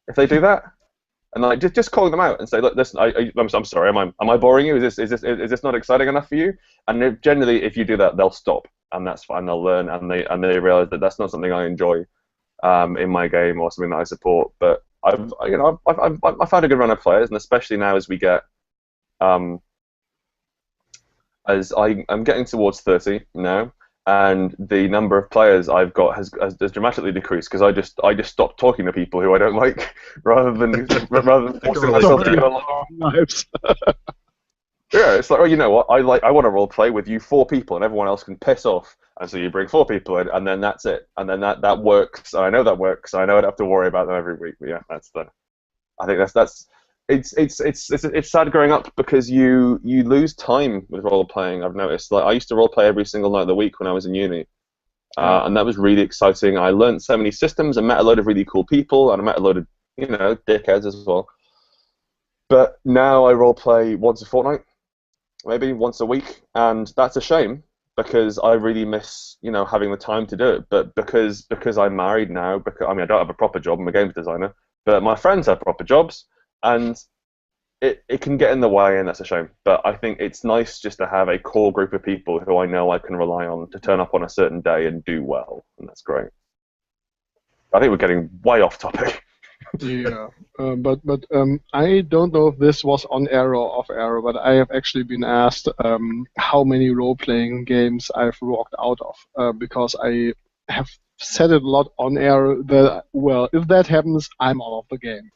if they do that. And like just calling them out and say, look, listen, I'm sorry, am I boring you? Is this not exciting enough for you? And generally, if you do that, they'll stop, and that's fine. They'll learn, and they realize that that's not something I enjoy in my game or something that I support. But I've had a good run of players, and especially now as we get as I'm getting towards 30 now, and the number of players I've got has dramatically decreased because I just stopped talking to people who I don't like, rather than forcing myself to get along. Yeah, it's like, oh, you know what? I want to role play with you 4 people, and everyone else can piss off, and so you bring 4 people in, and then that's it, and then that works. And I know that works. So I know I don't have to worry about them every week. But yeah, I think that's. It's sad growing up because you lose time with role playing. I've noticed. Like I used to role play every single night of the week when I was in uni, and that was really exciting. I learned so many systems and met a load of really cool people, and I met a load of dickheads as well. But now I role play once a fortnight, maybe once a week, and that's a shame because I really miss having the time to do it. But because I'm married now, I don't have a proper job. I'm a games designer, but my friends have proper jobs. And it can get in the way, and that's a shame. But I think it's nice just to have a core group of people who I know I can rely on to turn up on a certain day and do well, and that's great. I think we're getting way off topic. Yeah, but I don't know if this was on air or off air, but I have actually been asked how many role-playing games I've walked out of because I have said it a lot on air that, well, if that happens, I'm out of the game.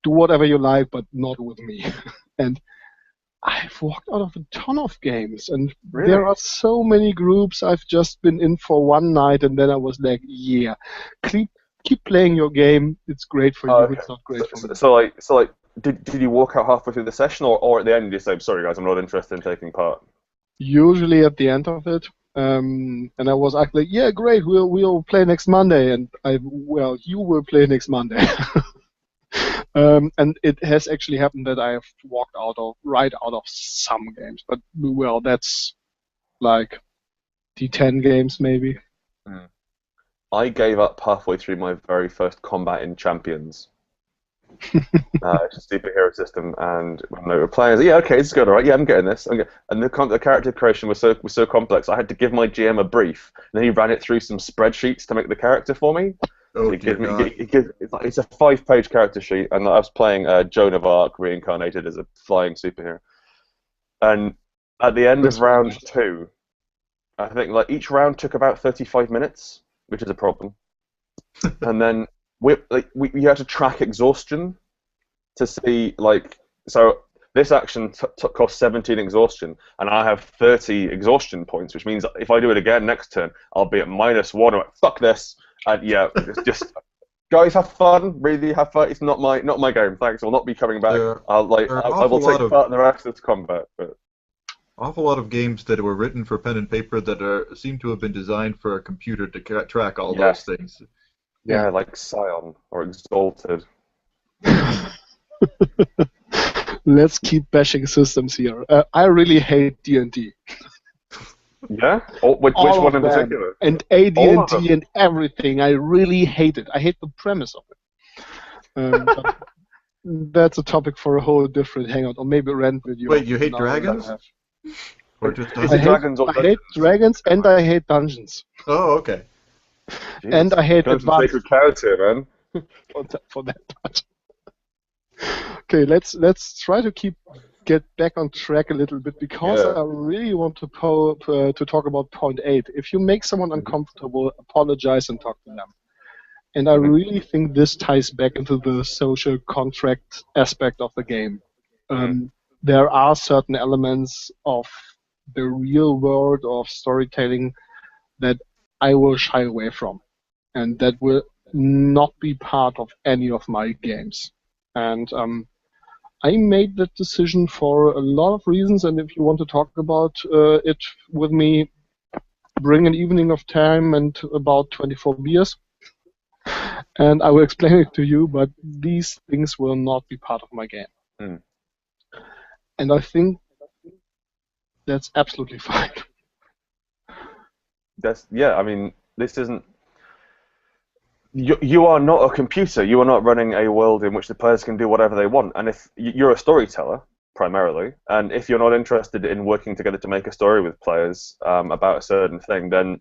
Do whatever you like, but not with me. And I've walked out of a ton of games, and Really? there are so many groups I've just been in for one night, and then I was like, yeah, keep playing your game. It's great for you. Okay. It's not great for me. So did you walk out halfway through the session, or at the end you say, sorry guys, I'm not interested in taking part? Usually at the end of it. And I was like, yeah, great, we'll play next Monday, and you will play next Monday. And it has actually happened that I have walked right out of some games, but well, that's like D10 games maybe. I gave up halfway through my very first combat in Champions. It's a superhero system, and when they were playing, I was like, yeah, okay, this is good, all right, yeah, I'm getting this. And the character creation was so complex. I had to give my GM a brief, and then he ran it through some spreadsheets to make the character for me. Oh, dear God. It's a 5-page character sheet, and I was playing Joan of Arc reincarnated as a flying superhero. And at the end of round 2, I think each round took about 35 minutes, which is a problem. And then we had to track exhaustion to see so this action cost 17 exhaustion, and I have 30 exhaustion points, which means if I do it again next turn, I'll be at -1. I'm like, fuck this. And yeah, it's just guys, have fun. Really have fun. It's not my game. Thanks. I'll not be coming back. I will take part in the rest of this combat. But awful lot of games that were written for pen and paper that seem to have been designed for a computer to track all Yeah, those things. yeah, like Scion or Exalted. Let's keep bashing systems here. I really hate D&D. Yeah? Which All one of in them. particular? And All of AD&D them. and everything. I really hate it. I hate the premise of it. But that's a topic for a whole different hangout, or maybe a rant video. Wait, you hate An hour and a dragons? half. Or just Is I it dungeons? hate dragons or I hate dungeons? dragons and I hate dungeons. Oh, okay. And Jeez, I hate going some advanced sacred cows here, man. for that part. Okay, let's try to get back on track a little bit because Yeah. I really want to talk about point 8. If you make someone uncomfortable, apologize and talk to them. And I really think this ties back into the social contract aspect of the game. There are certain elements of the real world of storytelling that I will shy away from, and that will not be part of any of my games. And I made that decision for a lot of reasons, and if you want to talk about it with me, bring an evening of time and about 24 beers, and I will explain it to you, but these things will not be part of my game. Mm. And I think that's absolutely fine. I mean, this isn't. You are not a computer. You are not running a world in which the players can do whatever they want. And if you're a storyteller primarily, and if you're not interested in working together to make a story with players about a certain thing, then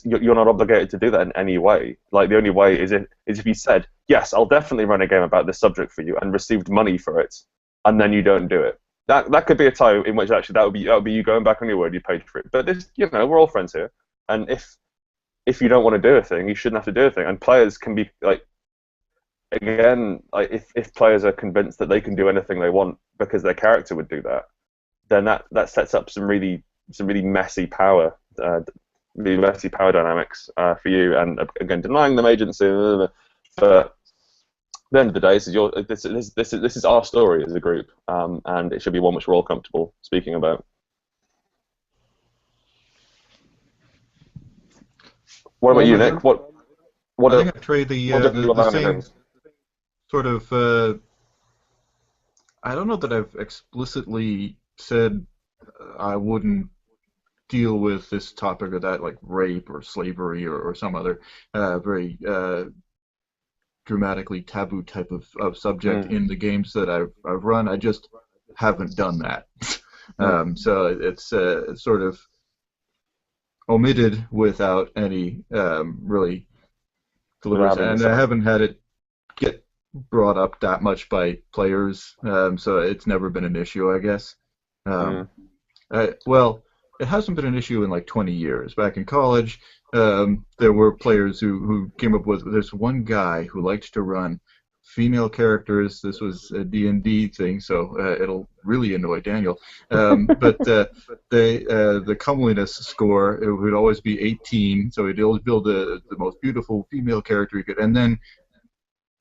you're not obligated to do that in any way. Like the only way is if you said, yes, I'll definitely run a game about this subject for you, and received money for it, and then you don't do it. That could be a time in which actually that would be you going back on your word. You paid for it. But this, we're all friends here, and if you don't want to do a thing, you shouldn't have to do a thing. And players can be like, again, like if players are convinced that they can do anything they want because their character would do that, then that sets up some really messy power, dynamics for you. And again, denying them agency. But at the end of the day, this is our story as a group, and it should be one which we're all comfortable speaking about. What about you, Nick? What I think I trade the same sort of. I don't know that I've explicitly said I wouldn't deal with this topic or that, like rape or slavery or some other very dramatically taboo type of subject in the games that I've run. I just haven't done that. So it's sort of omitted without any really deliberation, and I haven't had it get brought up that much by players, so it's never been an issue, I guess. Well, it hasn't been an issue in like 20 years. Back in college, there were players who came up with, there's one guy who liked to run female characters. This was a D&D thing, so it'll really annoy Daniel. But the comeliness score, it would always be 18, so he'd always build the most beautiful female character he could, and then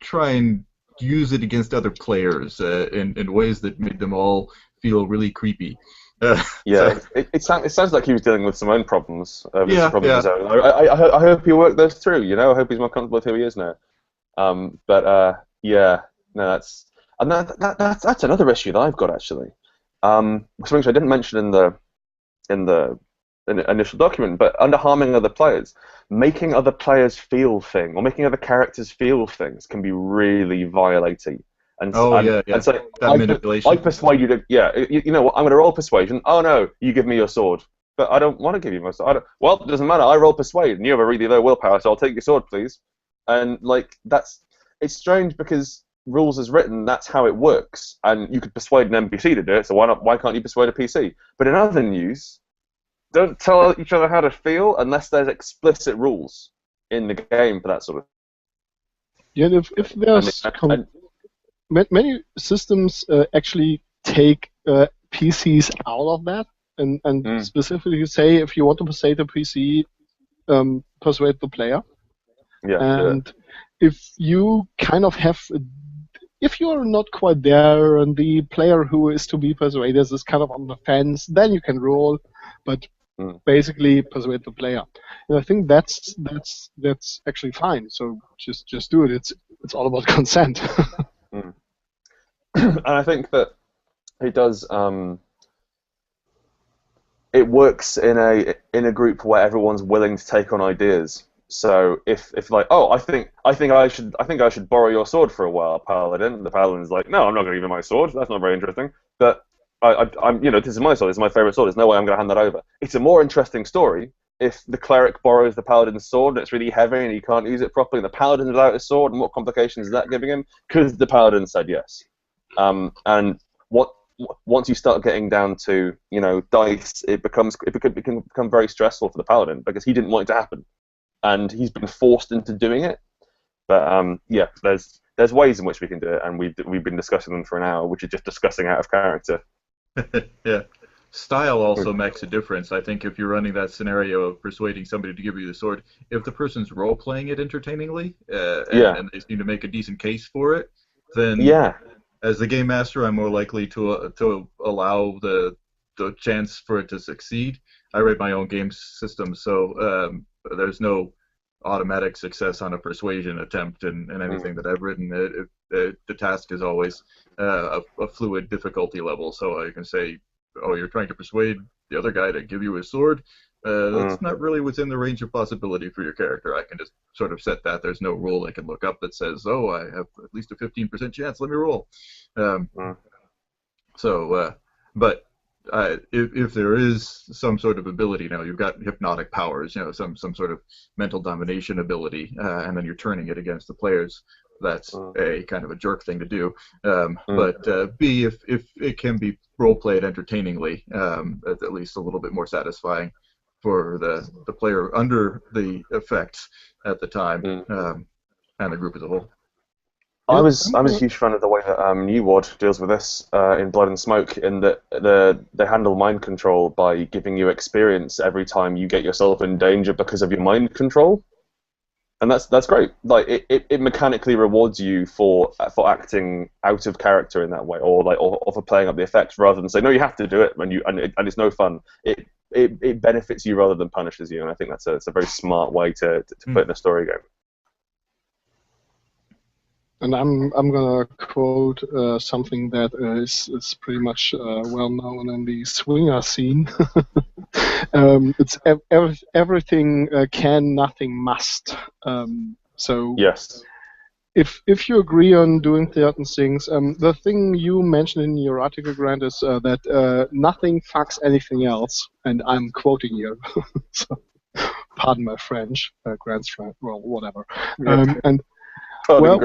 try and use it against other players in ways that made them all feel really creepy. It sounds like he was dealing with some own problems. Of his own. I hope he worked those through. I hope he's more comfortable with who he is now. That's another issue that I've got actually. Something which I didn't mention in the initial document, but under harming other players, making other players feel things or making other characters feel things can be really violating. And so that manipulation. I persuade you to, you know what, I'm going to roll persuasion. Oh no, you give me your sword. But I don't want to give you my sword. Well, it doesn't matter, I roll persuade, and you have a really low willpower, so I'll take your sword, please. And, it's strange because rules as written, that's how it works. And you could persuade an NPC to do it, so why can't you persuade a PC? But in other news, don't tell each other how to feel unless there's explicit rules in the game for that sort of thing. Yeah, if there's... many systems actually take PCs out of that, and specifically say if you want to persuade the PC, persuade the player. If you kind of have if you're not quite there and the player who is to be persuaded is kind of on the fence, then you can roll, but basically persuade the player. And I think that's actually fine. So just do it. It's all about consent. And I think that it does. It works in a group where everyone's willing to take on ideas. So if like, oh, I think I should borrow your sword for a while, Paladin. The Paladin's like, no, I'm not going to give you my sword. That's not very interesting. But I'm this is my sword. It's my favorite sword. There's no way I'm going to hand that over. It's a more interesting story if the cleric borrows the Paladin's sword and it's really heavy and he can't use it properly. And the Paladin's without his sword, and what complications is that giving him? Because the Paladin said yes. And once you start getting down to dice, it can become very stressful for the Paladin because he didn't want it to happen, and he's been forced into doing it. But yeah, there's ways in which we can do it, and we've been discussing them for an hour, which is just discussing out of character. Yeah. Style also makes a difference. I think if you're running that scenario of persuading somebody to give you the sword, if the person's role-playing it entertainingly, and they seem to make a decent case for it, then as the game master, I'm more likely to allow the chance for it to succeed. I write my own game system, so there's no automatic success on a persuasion attempt in anything that I've written. The task is always a fluid difficulty level, so I can say, oh, you're trying to persuade the other guy to give you his sword. That's not really within the range of possibility for your character. I can just sort of set that. There's no rule I can look up that says, oh, I have at least a 15% chance. Let me roll. But if there is some sort of ability, now you've got hypnotic powers, some sort of mental domination ability, and then you're turning it against the players. That's A, kind of a jerk thing to do, but B, if it can be role-played entertainingly, at least a little bit more satisfying for the player under the effects at the time, and the group as a whole. I was a huge fan of the way that New Ward deals with this in Blood and Smoke, in that they handle mind control by giving you experience every time you get yourself in danger because of your mind control. And that's great. Like it mechanically rewards you for acting out of character in that way, or for playing up the effects rather than say no, you have to do it, and it's no fun. It benefits you rather than punishes you, and I think that's a very smart way to put in a story game. And I'm gonna quote something that is pretty much well known in the swinger scene. It's everything can, nothing must. So yes, if you agree on doing certain things, the thing you mentioned in your article, Grant, is that nothing fucks anything else, and I'm quoting you. So, pardon my French, Grant's French, well, whatever. And while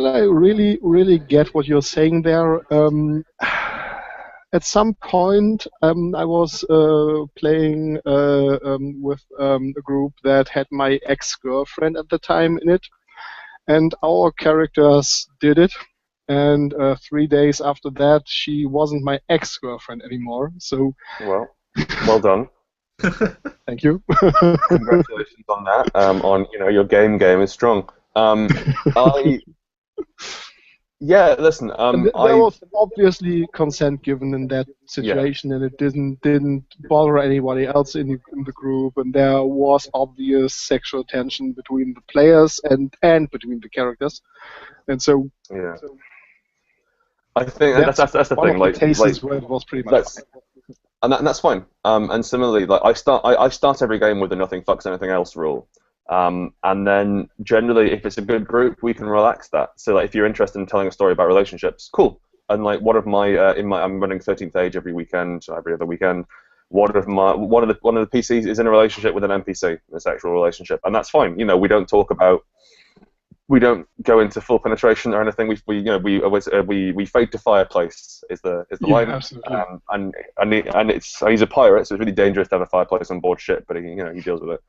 I really get what you're saying there, at some point I was playing with a group that had my ex-girlfriend at the time in it, and our characters did it, and 3 days after that she wasn't my ex-girlfriend anymore. So well done. Thank you. Congratulations on that. Your game is strong. Listen. There was obviously consent given in that situation, and it didn't bother anybody else in the group, and there was obvious sexual tension between the players and between the characters, and so. Yeah. I think that's the thing. Like cases where it was pretty much. And that's fine. And similarly, like I start every game with a nothing fucks anything else rule. And then generally, if it's a good group, we can relax that. So like, if you're interested in telling a story about relationships, cool. And like one of my I'm running 13th Age every other weekend. One of the PCs is in a relationship with an NPC, a sexual relationship, and that's fine. We don't go into full penetration or anything. We fade to fireplace is the line. Absolutely. And he's a pirate, so it's really dangerous to have a fireplace on board ship, but he deals with it.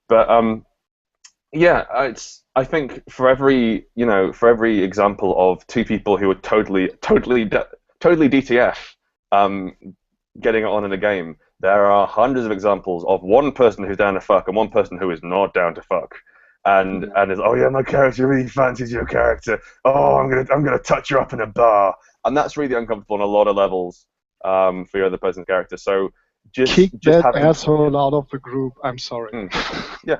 But I think for every example of two people who are totally DTF getting it on in a game, there are hundreds of examples of one person who's down to fuck and one person who is not down to fuck. and it's, oh yeah, my character really fancies your character. Oh, I'm gonna touch her up in a bar, and that's really uncomfortable on a lot of levels for your other person's character. So Kick just that having asshole out of the group. I'm sorry. yeah,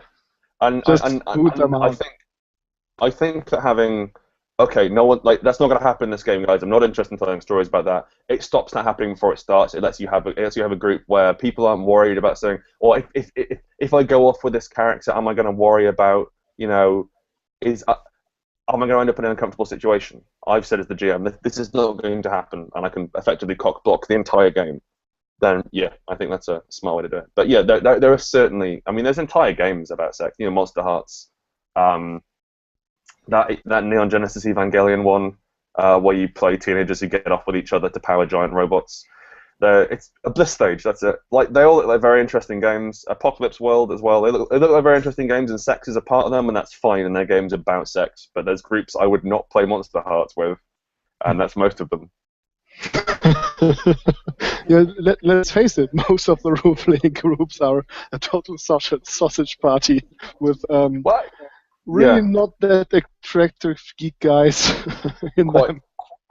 and Just boot them I out. think that having okay, no one like that's not going to happen in this game, guys. I'm not interested in telling stories about that. It stops that happening before it starts. It lets you have a group where people aren't worried about saying, or if I go off with this character, am I going to worry about is am I going to end up in an uncomfortable situation? I've said as the GM, this is not going to happen, and I can effectively cock block the entire game. Then yeah, I think that's a smart way to do it. But yeah, there are certainly, I mean, there's entire games about sex. Monster Hearts, that Neon Genesis Evangelion one, where you play teenagers who get off with each other to power giant robots. It's a Bliss stage. That's it. Like they all look like very interesting games. Apocalypse World as well. They look like very interesting games, and sex is a part of them, and that's fine. And their games about sex. But there's groups I would not play Monster Hearts with, and that's most of them. Yeah, let's face it. Most of the role-playing groups are a total sausage party with What? really not that attractive geek guys in them.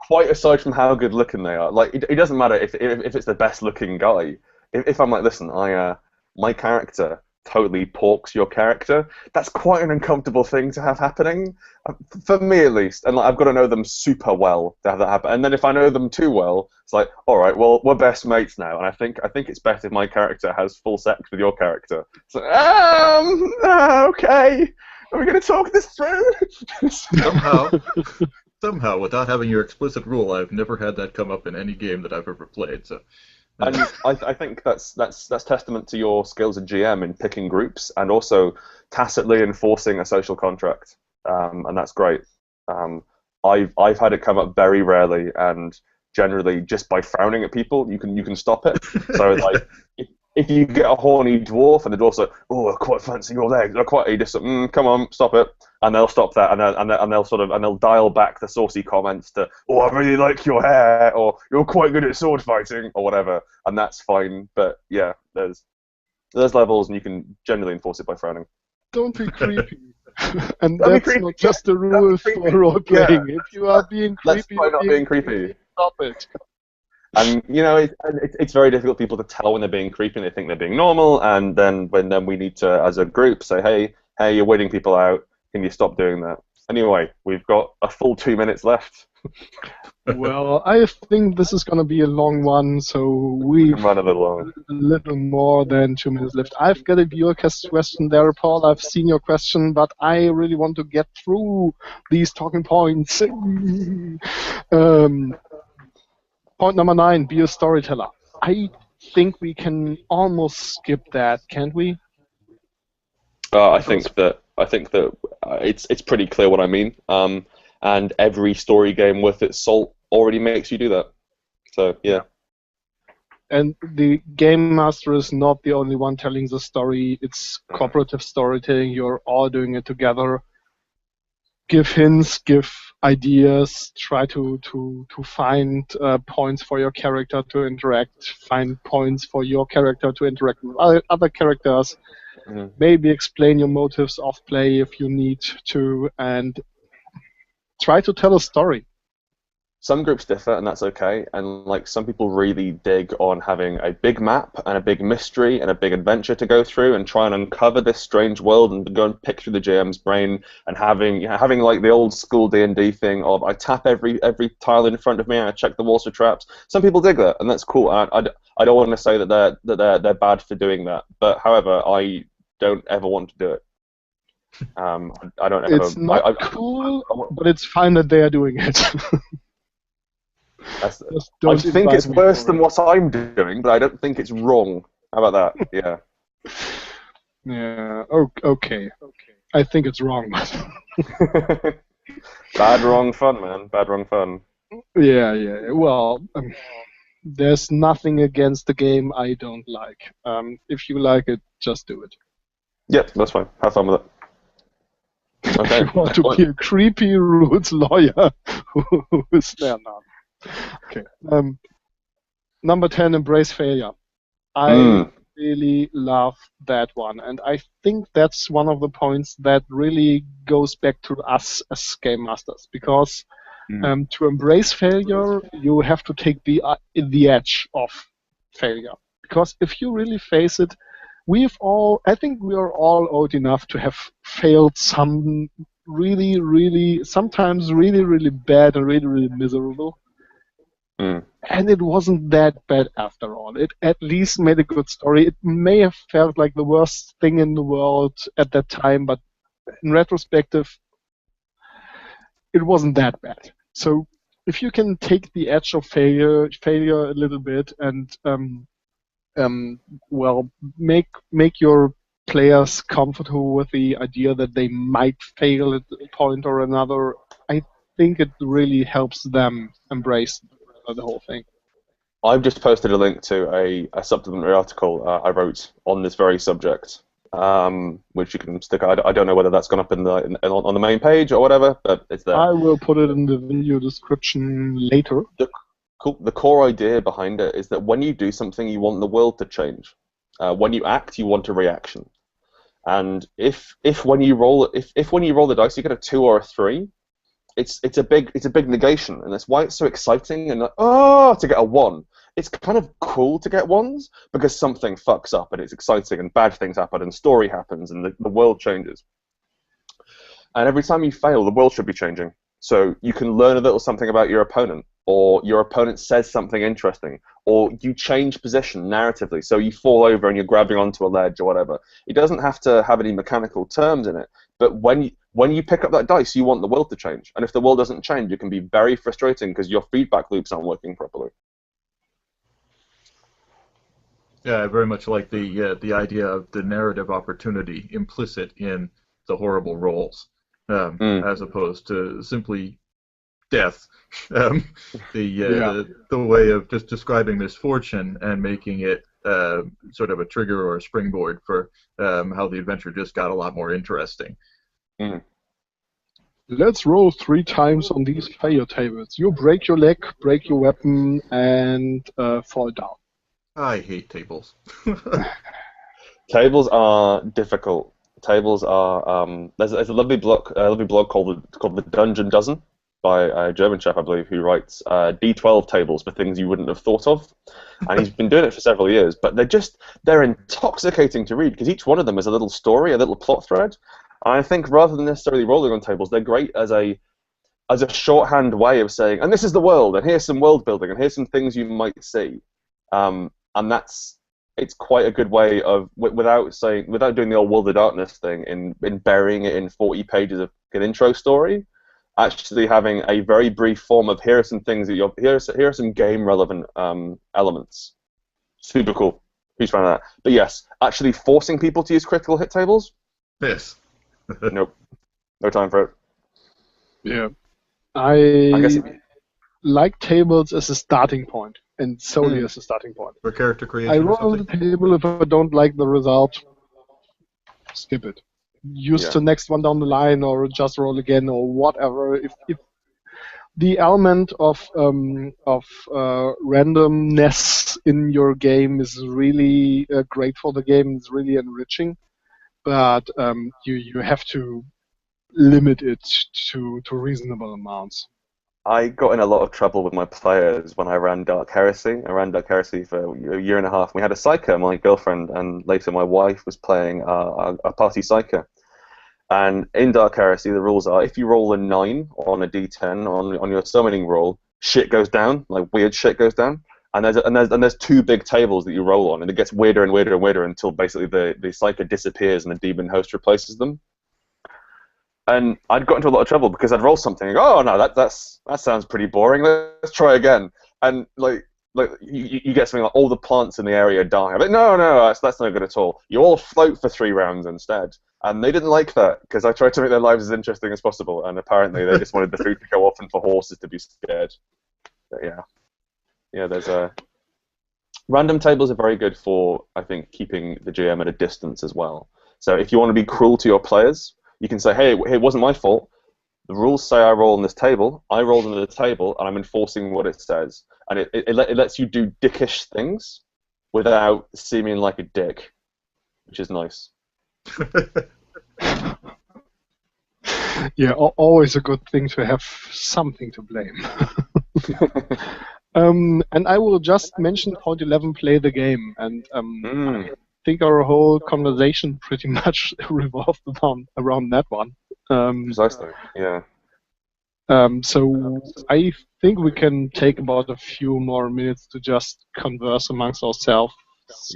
Quite aside from how good looking they are, like it doesn't matter if it's the best looking guy. If I'm like, listen, my character totally porks your character, that's quite an uncomfortable thing to have happening, for me at least. And like, I've got to know them super well to have that happen. And then if I know them too well, it's like, all right, well, we're best mates now. And I think it's better if my character has full sex with your character. So, okay, are we going to talk this through? Somehow, without having your explicit rule, I've never had that come up in any game that I've ever played. So, and I think that's testament to your skills as GM in picking groups and also tacitly enforcing a social contract, and that's great. I've had it come up very rarely, and generally just by frowning at people, you can stop it. So like. If you get a horny dwarf and the dwarf's like, oh, I quite fancy your legs, you just come on, stop it, and they'll stop that, and they'll dial back the saucy comments to, oh, I really like your hair, or you're quite good at sword fighting, or whatever, and that's fine. But yeah, there's levels, and you can generally enforce it by frowning. Don't be creepy. And that's not just a rule for role playing. Yeah. If you are being creepy, not being creepy. Stop it. And it's very difficult for people to tell when they're being creepy and they think they're being normal, and then we need to, as a group, say, hey, you're waiting people out. Can you stop doing that? Anyway, we've got a full 2 minutes left. Well, I think this is going to be a long one, so we've run a little more than 2 minutes left. I've got a viewer question there, Paul. I've seen your question, but I really want to get through these talking points. Point number 9, be a storyteller. I think we can almost skip that, can't we? I think that it's pretty clear what I mean. And every story game worth its salt already makes you do that. So yeah. And the game master is not the only one telling the story. It's cooperative storytelling. You're all doing it together. Give hints, give ideas, try to find points for your character to interact, find points for your character to interact with other characters, maybe explain your motives of play if you need to, and try to tell a story. Some groups differ, and that's okay. And like some people really dig on having a big map and a big mystery and a big adventure to go through, and try and uncover this strange world and go and pick through the GM's brain, and having like the old school D&D thing of I tap every tile in front of me and I check the walls for traps. Some people dig that, and that's cool. I don't want to say that they're bad for doing that, but however, I don't ever want to do it. I don't ever. It's not cool, but it's fine that they are doing it. I think it's worse than what I'm doing, but I don't think it's wrong. How about that? Yeah. Yeah. Okay. I think it's wrong. Bad, wrong fun, man. Bad, wrong fun. Yeah. Well, there's nothing against the game I don't like. If you like it, just do it. Yeah, that's fine. Have fun with it. Okay. If you want to be a creepy rules lawyer, who is there now? Okay. Number 10, embrace failure. I really love that one, and I think that's one of the points that really goes back to us as game masters, because to embrace failure, you have to take the edge of failure. Because if you really face it, I think we are all old enough to have failed some really, really, sometimes really, really bad and really, really miserable. And it wasn't that bad after all. It at least made a good story. It may have felt like the worst thing in the world at that time, but in retrospective, it wasn't that bad. So if you can take the edge of failure a little bit, and well, make your players comfortable with the idea that they might fail at a point or another, I think it really helps them embrace the whole thing. I've just posted a link to a supplementary article I wrote on this very subject, which you can stick. I don't know whether that's gone up on the main page or whatever, but it's there. I will put it in the video description later. The core idea behind it is that when you do something, you want the world to change. When you act, you want a reaction. And if when you roll the dice, you get a 2 or a 3. It's a big negation, and that's why it's so exciting and to get a 1. It's kind of cool to get 1s because something fucks up and it's exciting and bad things happen and story happens and the world changes. And every time you fail, the world should be changing. So you can learn a little something about your opponent, or your opponent says something interesting, or you change position narratively, so you fall over and you're grabbing onto a ledge or whatever. It doesn't have to have any mechanical terms in it, but when you pick up that dice, you want the world to change. And if the world doesn't change, it can be very frustrating because your feedback loops aren't working properly. Yeah, I very much like the idea of the narrative opportunity implicit in the horrible rolls, as opposed to simply death. The way of just describing misfortune and making it sort of a trigger or a springboard for how the adventure just got a lot more interesting. Let's roll 3 times on these failure tables. You break your leg, break your weapon, and fall down. I hate tables. Tables are difficult. Tables are there's a lovely blog called the Dungeon Dozen by a German chap, I believe, who writes D12 tables for things you wouldn't have thought of, and he's been doing it for several years. But they're intoxicating to read because each one of them is a little story, a little plot thread. And I think rather than necessarily rolling on tables, they're great as a shorthand way of saying, and this is the world, and here's some world building, and here's some things you might see. And it's quite a good way of, without doing the old World of Darkness thing in burying it in 40 pages of an intro story, actually having a very brief form of here are some things that here are some game relevant elements. Super cool. Huge fan of that. But yes, actually forcing people to use critical hit tables? Yes. Nope. No time for it. Yeah. I guess like tables as a starting point, and solely as a starting point. For character creation. I roll the table. If I don't like the result, skip it. Use the next one down the line, or just roll again, or whatever. If the element of randomness in your game is really great for the game, it's really enriching, but you have to limit it to reasonable amounts. I got in a lot of trouble with my players when I ran Dark Heresy. I ran Dark Heresy for a year and a half. We had a Psyker, my girlfriend, and later my wife was playing a party Psyker. And in Dark Heresy, the rules are if you roll a 9 on a d10 on your summoning roll, shit goes down, like weird shit goes down. And there's 2 big tables that you roll on, and it gets weirder and weirder and weirder until basically the Psyker disappears and the demon host replaces them. And I'd got into a lot of trouble because I'd roll something and go, oh no, that sounds pretty boring. Let's try again. And like you get something like all the plants in the area die. I'm like, no, that's not good at all. You all float for 3 rounds instead. And they didn't like that because I tried to make their lives as interesting as possible. And apparently they just wanted the food to go off and for horses to be scared. But yeah. There's random tables are very good for, I think, keeping the GM at a distance as well. So if you want to be cruel to your players, you can say, hey, it wasn't my fault. The rules say I roll on this table. I rolled on the table, and I'm enforcing what it says. And it lets you do dickish things, without seeming like a dick, which is nice. Yeah, always a good thing to have something to blame. And I will just mention point 11, play the game, and I think our whole conversation pretty much revolved around that one. Precisely, yeah. So I think we can take about a few more minutes to just converse amongst ourselves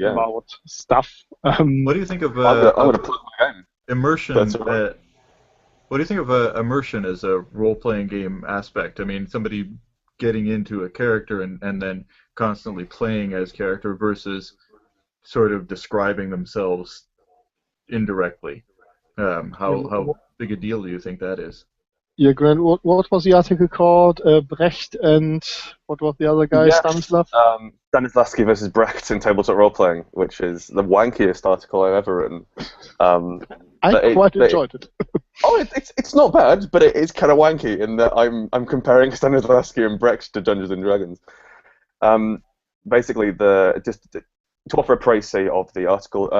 about stuff. What do you think of I'm gonna plug my game. immersion? That's all right. What do you think of immersion as a role-playing game aspect? I mean, somebody getting into a character and then constantly playing as character versus sort of describing themselves indirectly. How big a deal do you think that is? Yeah, Grant, what was the article called? Brecht and what was the other guy? Yes, Stanislav? Stanislavski versus Brecht in tabletop role-playing, which is the wankiest article I've ever written. I quite enjoyed it. Oh, it's not bad, but it is kind of wanky in that I'm comparing Stanislavski and Brecht to Dungeons and Dragons. Basically, just to offer a précis of the article,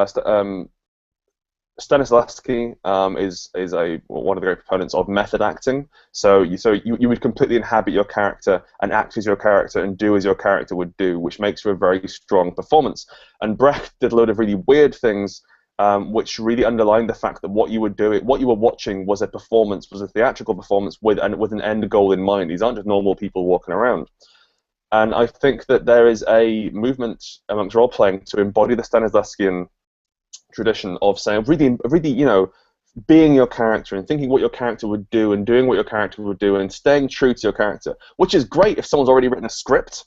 Stanislavski is one of the great proponents of method acting. So you would completely inhabit your character and act as your character and do as your character would do, which makes for a very strong performance. And Brecht did a load of really weird things, which really underlined the fact that what you were watching was a performance, was a theatrical performance with an end goal in mind. These aren't just normal people walking around. And I think that there is a movement amongst role-playing to embody the Stanislavskian tradition of saying really, being your character and thinking what your character would do and doing what your character would do and staying true to your character, which is great if someone's already written a script.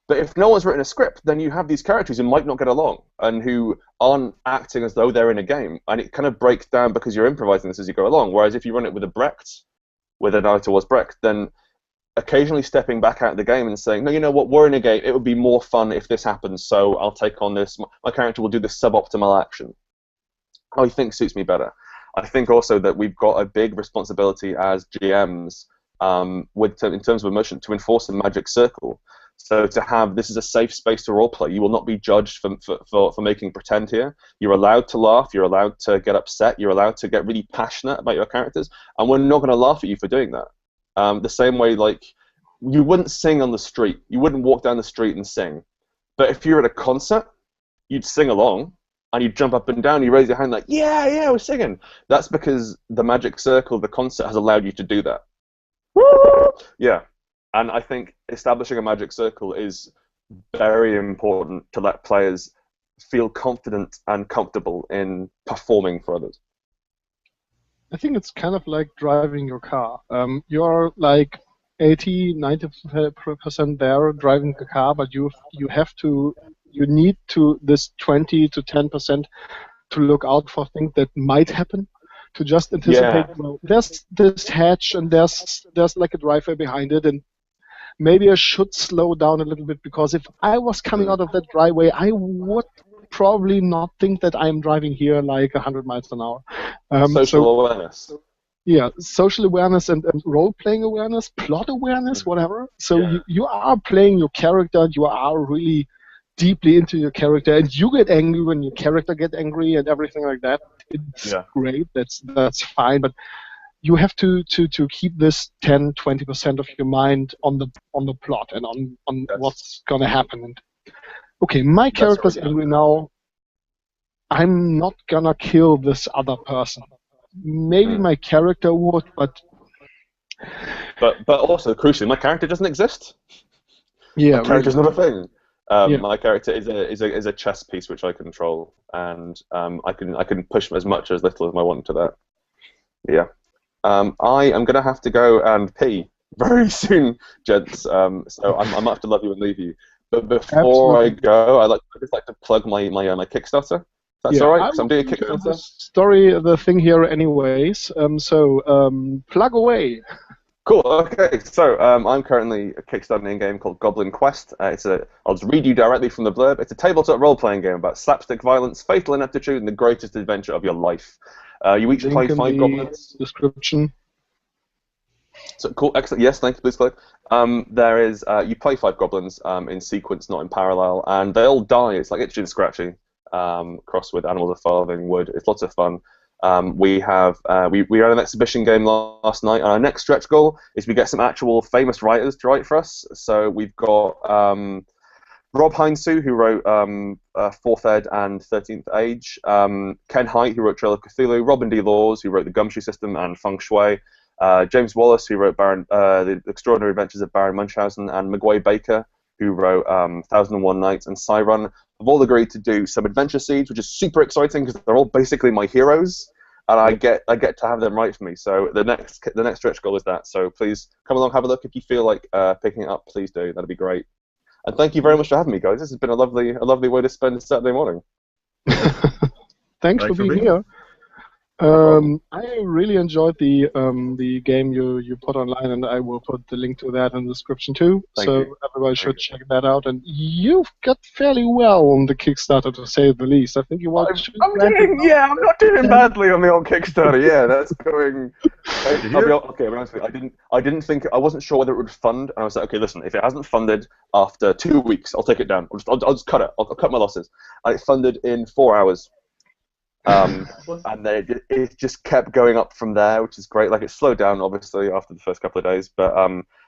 But if no one's written a script, then you have these characters who might not get along and who aren't acting as though they're in a game, and it kind of breaks down because you're improvising this as you go along. Whereas if you run it with a Brecht, with an eye towards Brecht, then occasionally stepping back out of the game and saying, no, you know what, we're in a game, it would be more fun if this happens, so I'll take on this, my character will do this suboptimal action. I think suits me better. I think also that we've got a big responsibility as GMs in terms of immersion to enforce a magic circle. So to have this is a safe space to roleplay. You will not be judged for making pretend here. You're allowed to laugh. You're allowed to get upset. You're allowed to get really passionate about your characters, and we're not going to laugh at you for doing that. The same way, like, you wouldn't sing on the street. You wouldn't walk down the street and sing. But if you're at a concert, you'd sing along, and you'd jump up and down, you raise your hand like, yeah, we're singing. That's because the magic circle, the concert, has allowed you to do that. Yeah. And I think establishing a magic circle is very important to let players feel confident and comfortable in performing for others. I think it's kind of like driving your car. You're like 80-90% there driving the car, but you need to this 20 to 10% to look out for things that might happen, to just anticipate. Yeah. Well, there's this hatch and there's like a driveway behind it, and maybe I should slow down a little bit, because if I was coming out of that driveway, I would probably not think that I'm driving here like 100 miles an hour. Social awareness. Yeah, social awareness and role-playing awareness, plot awareness, whatever. So you are playing your character, you are really deeply into your character, and you get angry when your character gets angry and everything like that. It's great, that's fine, but you have to keep this 10-20% of your mind on the plot and on what's gonna happen. And okay, my character's angry now. I'm not gonna kill this other person. Maybe my character would, but also crucially, my character doesn't exist. Yeah, my character's not a thing. My character is a chess piece which I control, and I can push as much or as little as I want to that. Yeah. I am going to have to go and pee very soon, gents. So I'm have to love you and leave you. But before I go, I'd just like to plug my Kickstarter. That's all right. So I'm doing a Kickstarter. The thing here, anyways. Plug away. Cool. Okay. So I'm currently kickstarting a game called Goblin Quest. I'll just read you directly from the blurb. It's a tabletop role-playing game about slapstick violence, fatal ineptitude, and the greatest adventure of your life. You each play 5 goblins. Description. So cool, excellent. Yes, thank you, please click. There is you play 5 goblins in sequence, not in parallel, and they all die. It's like itchy and scratchy, crossed with animals of farthing wood. It's lots of fun. We ran an exhibition game last night, and our next stretch goal is we get some actual famous writers to write for us. So we've got Rob Heinsu, who wrote 4th Ed and 13th Age, Ken Hite, who wrote Trail of Cthulhu, Robin D. Laws, who wrote The Gumshoe System and Feng Shui, James Wallace, who wrote The Extraordinary Adventures of Baron Munchausen, and McGuay Baker, who wrote 1001 Nights and Cyrun, have all agreed to do some adventure seeds, which is super exciting because they're all basically my heroes, and I get to have them write for me. So the next stretch goal is that. So please come along, have a look. If you feel like picking it up, please do. That'd be great. And thank you very much for having me, guys. This has been a lovely way to spend a Saturday morning. Thanks for being here. I really enjoyed the game you put online, and I will put the link to that in the description too. So everybody should check that out. And you've got fairly well on the Kickstarter, to say the least. I think you want. I'm not doing badly on the old Kickstarter. Yeah, that's going. Okay, honestly, I didn't think. I wasn't sure whether it would fund, and I was like, okay, listen, if it hasn't funded after 2 weeks, I'll take it down. I'll just cut it. I'll cut my losses. And it funded in 4 hours. And then it just kept going up from there, which is great. Like, it slowed down obviously after the first couple of days, but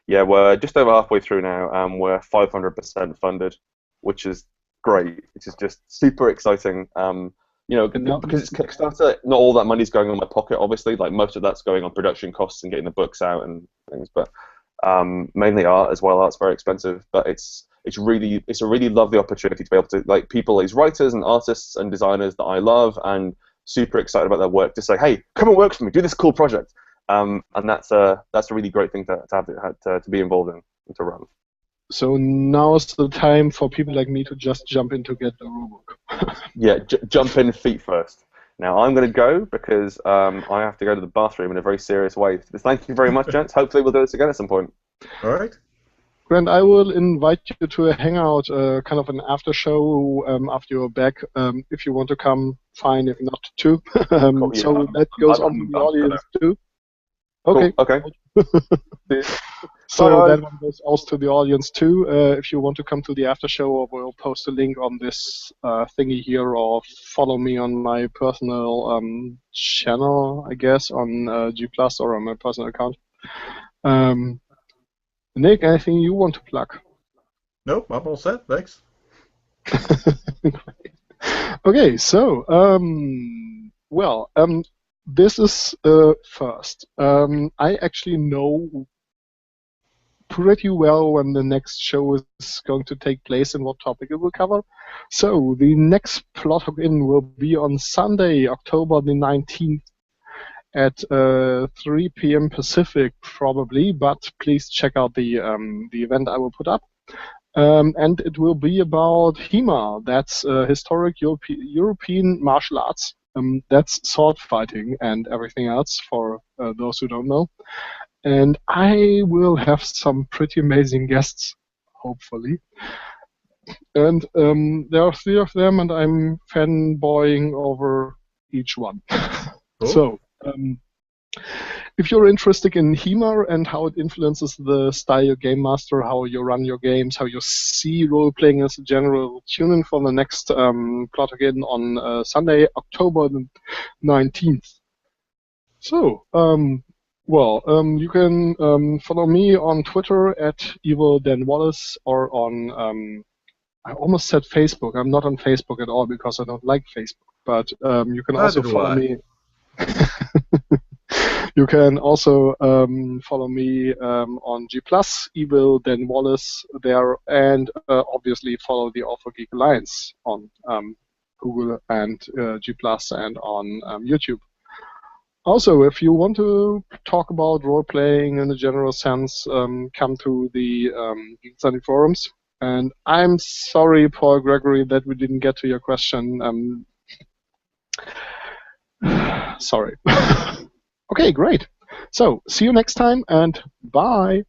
yeah, we're just over halfway through now, and we're 500% funded, which is great. Which is just super exciting. Because it's Kickstarter, not all that money's going on my pocket, obviously. Like, most of that's going on production costs and getting the books out and things, but mainly art as well. Art's very expensive, but it's a really lovely opportunity to be able to, like, people, these writers and artists and designers that I love and super excited about their work, to say, hey, come and work for me, do this cool project, and that's a really great thing to be involved in and to run. So now's the time for people like me to just jump in to get the rulebook. Yeah, jump in feet first. Now I'm going to go because I have to go to the bathroom in a very serious way. But thank you very much, gents. Hopefully we'll do this again at some point. All right. Grant, I will invite you to a hangout, kind of an after show after you're back. If you want to come, fine. If not, too. Cool, yeah, so that goes on to the audience too. Okay. Cool, okay. So that one goes also to the audience too. If you want to come to the after show, we'll post a link on this thingy here, or follow me on my personal channel, I guess, on G+ or on my personal account. Nick, anything you want to plug? Nope, I'm all set. Thanks. Okay, so this is first. I actually know pretty well when the next show is going to take place and what topic it will cover. So the next Plot Hook In will be on Sunday, October the 19th at 3 p.m. Pacific, probably, but please check out the event I will put up. And it will be about HEMA. That's historic European martial arts. That's sword fighting and everything else, for those who don't know. And I will have some pretty amazing guests, hopefully. And there are 3 of them, and I'm fanboying over each one. Cool. So, if you're interested in HEMA and how it influences the style your game master, how you run your games, how you see role-playing as a general, tune in for the next Plot again on Sunday, October the 19th. So, you can follow me on Twitter at EvilDanWallace, or on, I almost said Facebook. I'm not on Facebook at all because I don't like Facebook. But you can also follow me. You can also follow me on G+, EvilDanWallace there, and obviously follow the All for Geek Alliance on Google and G+, and on YouTube. Also, if you want to talk about role-playing in a general sense, come to the Geek Sunday forums. And I'm sorry, Paul Gregory, that we didn't get to your question. Sorry. Okay, great. So, see you next time, and bye.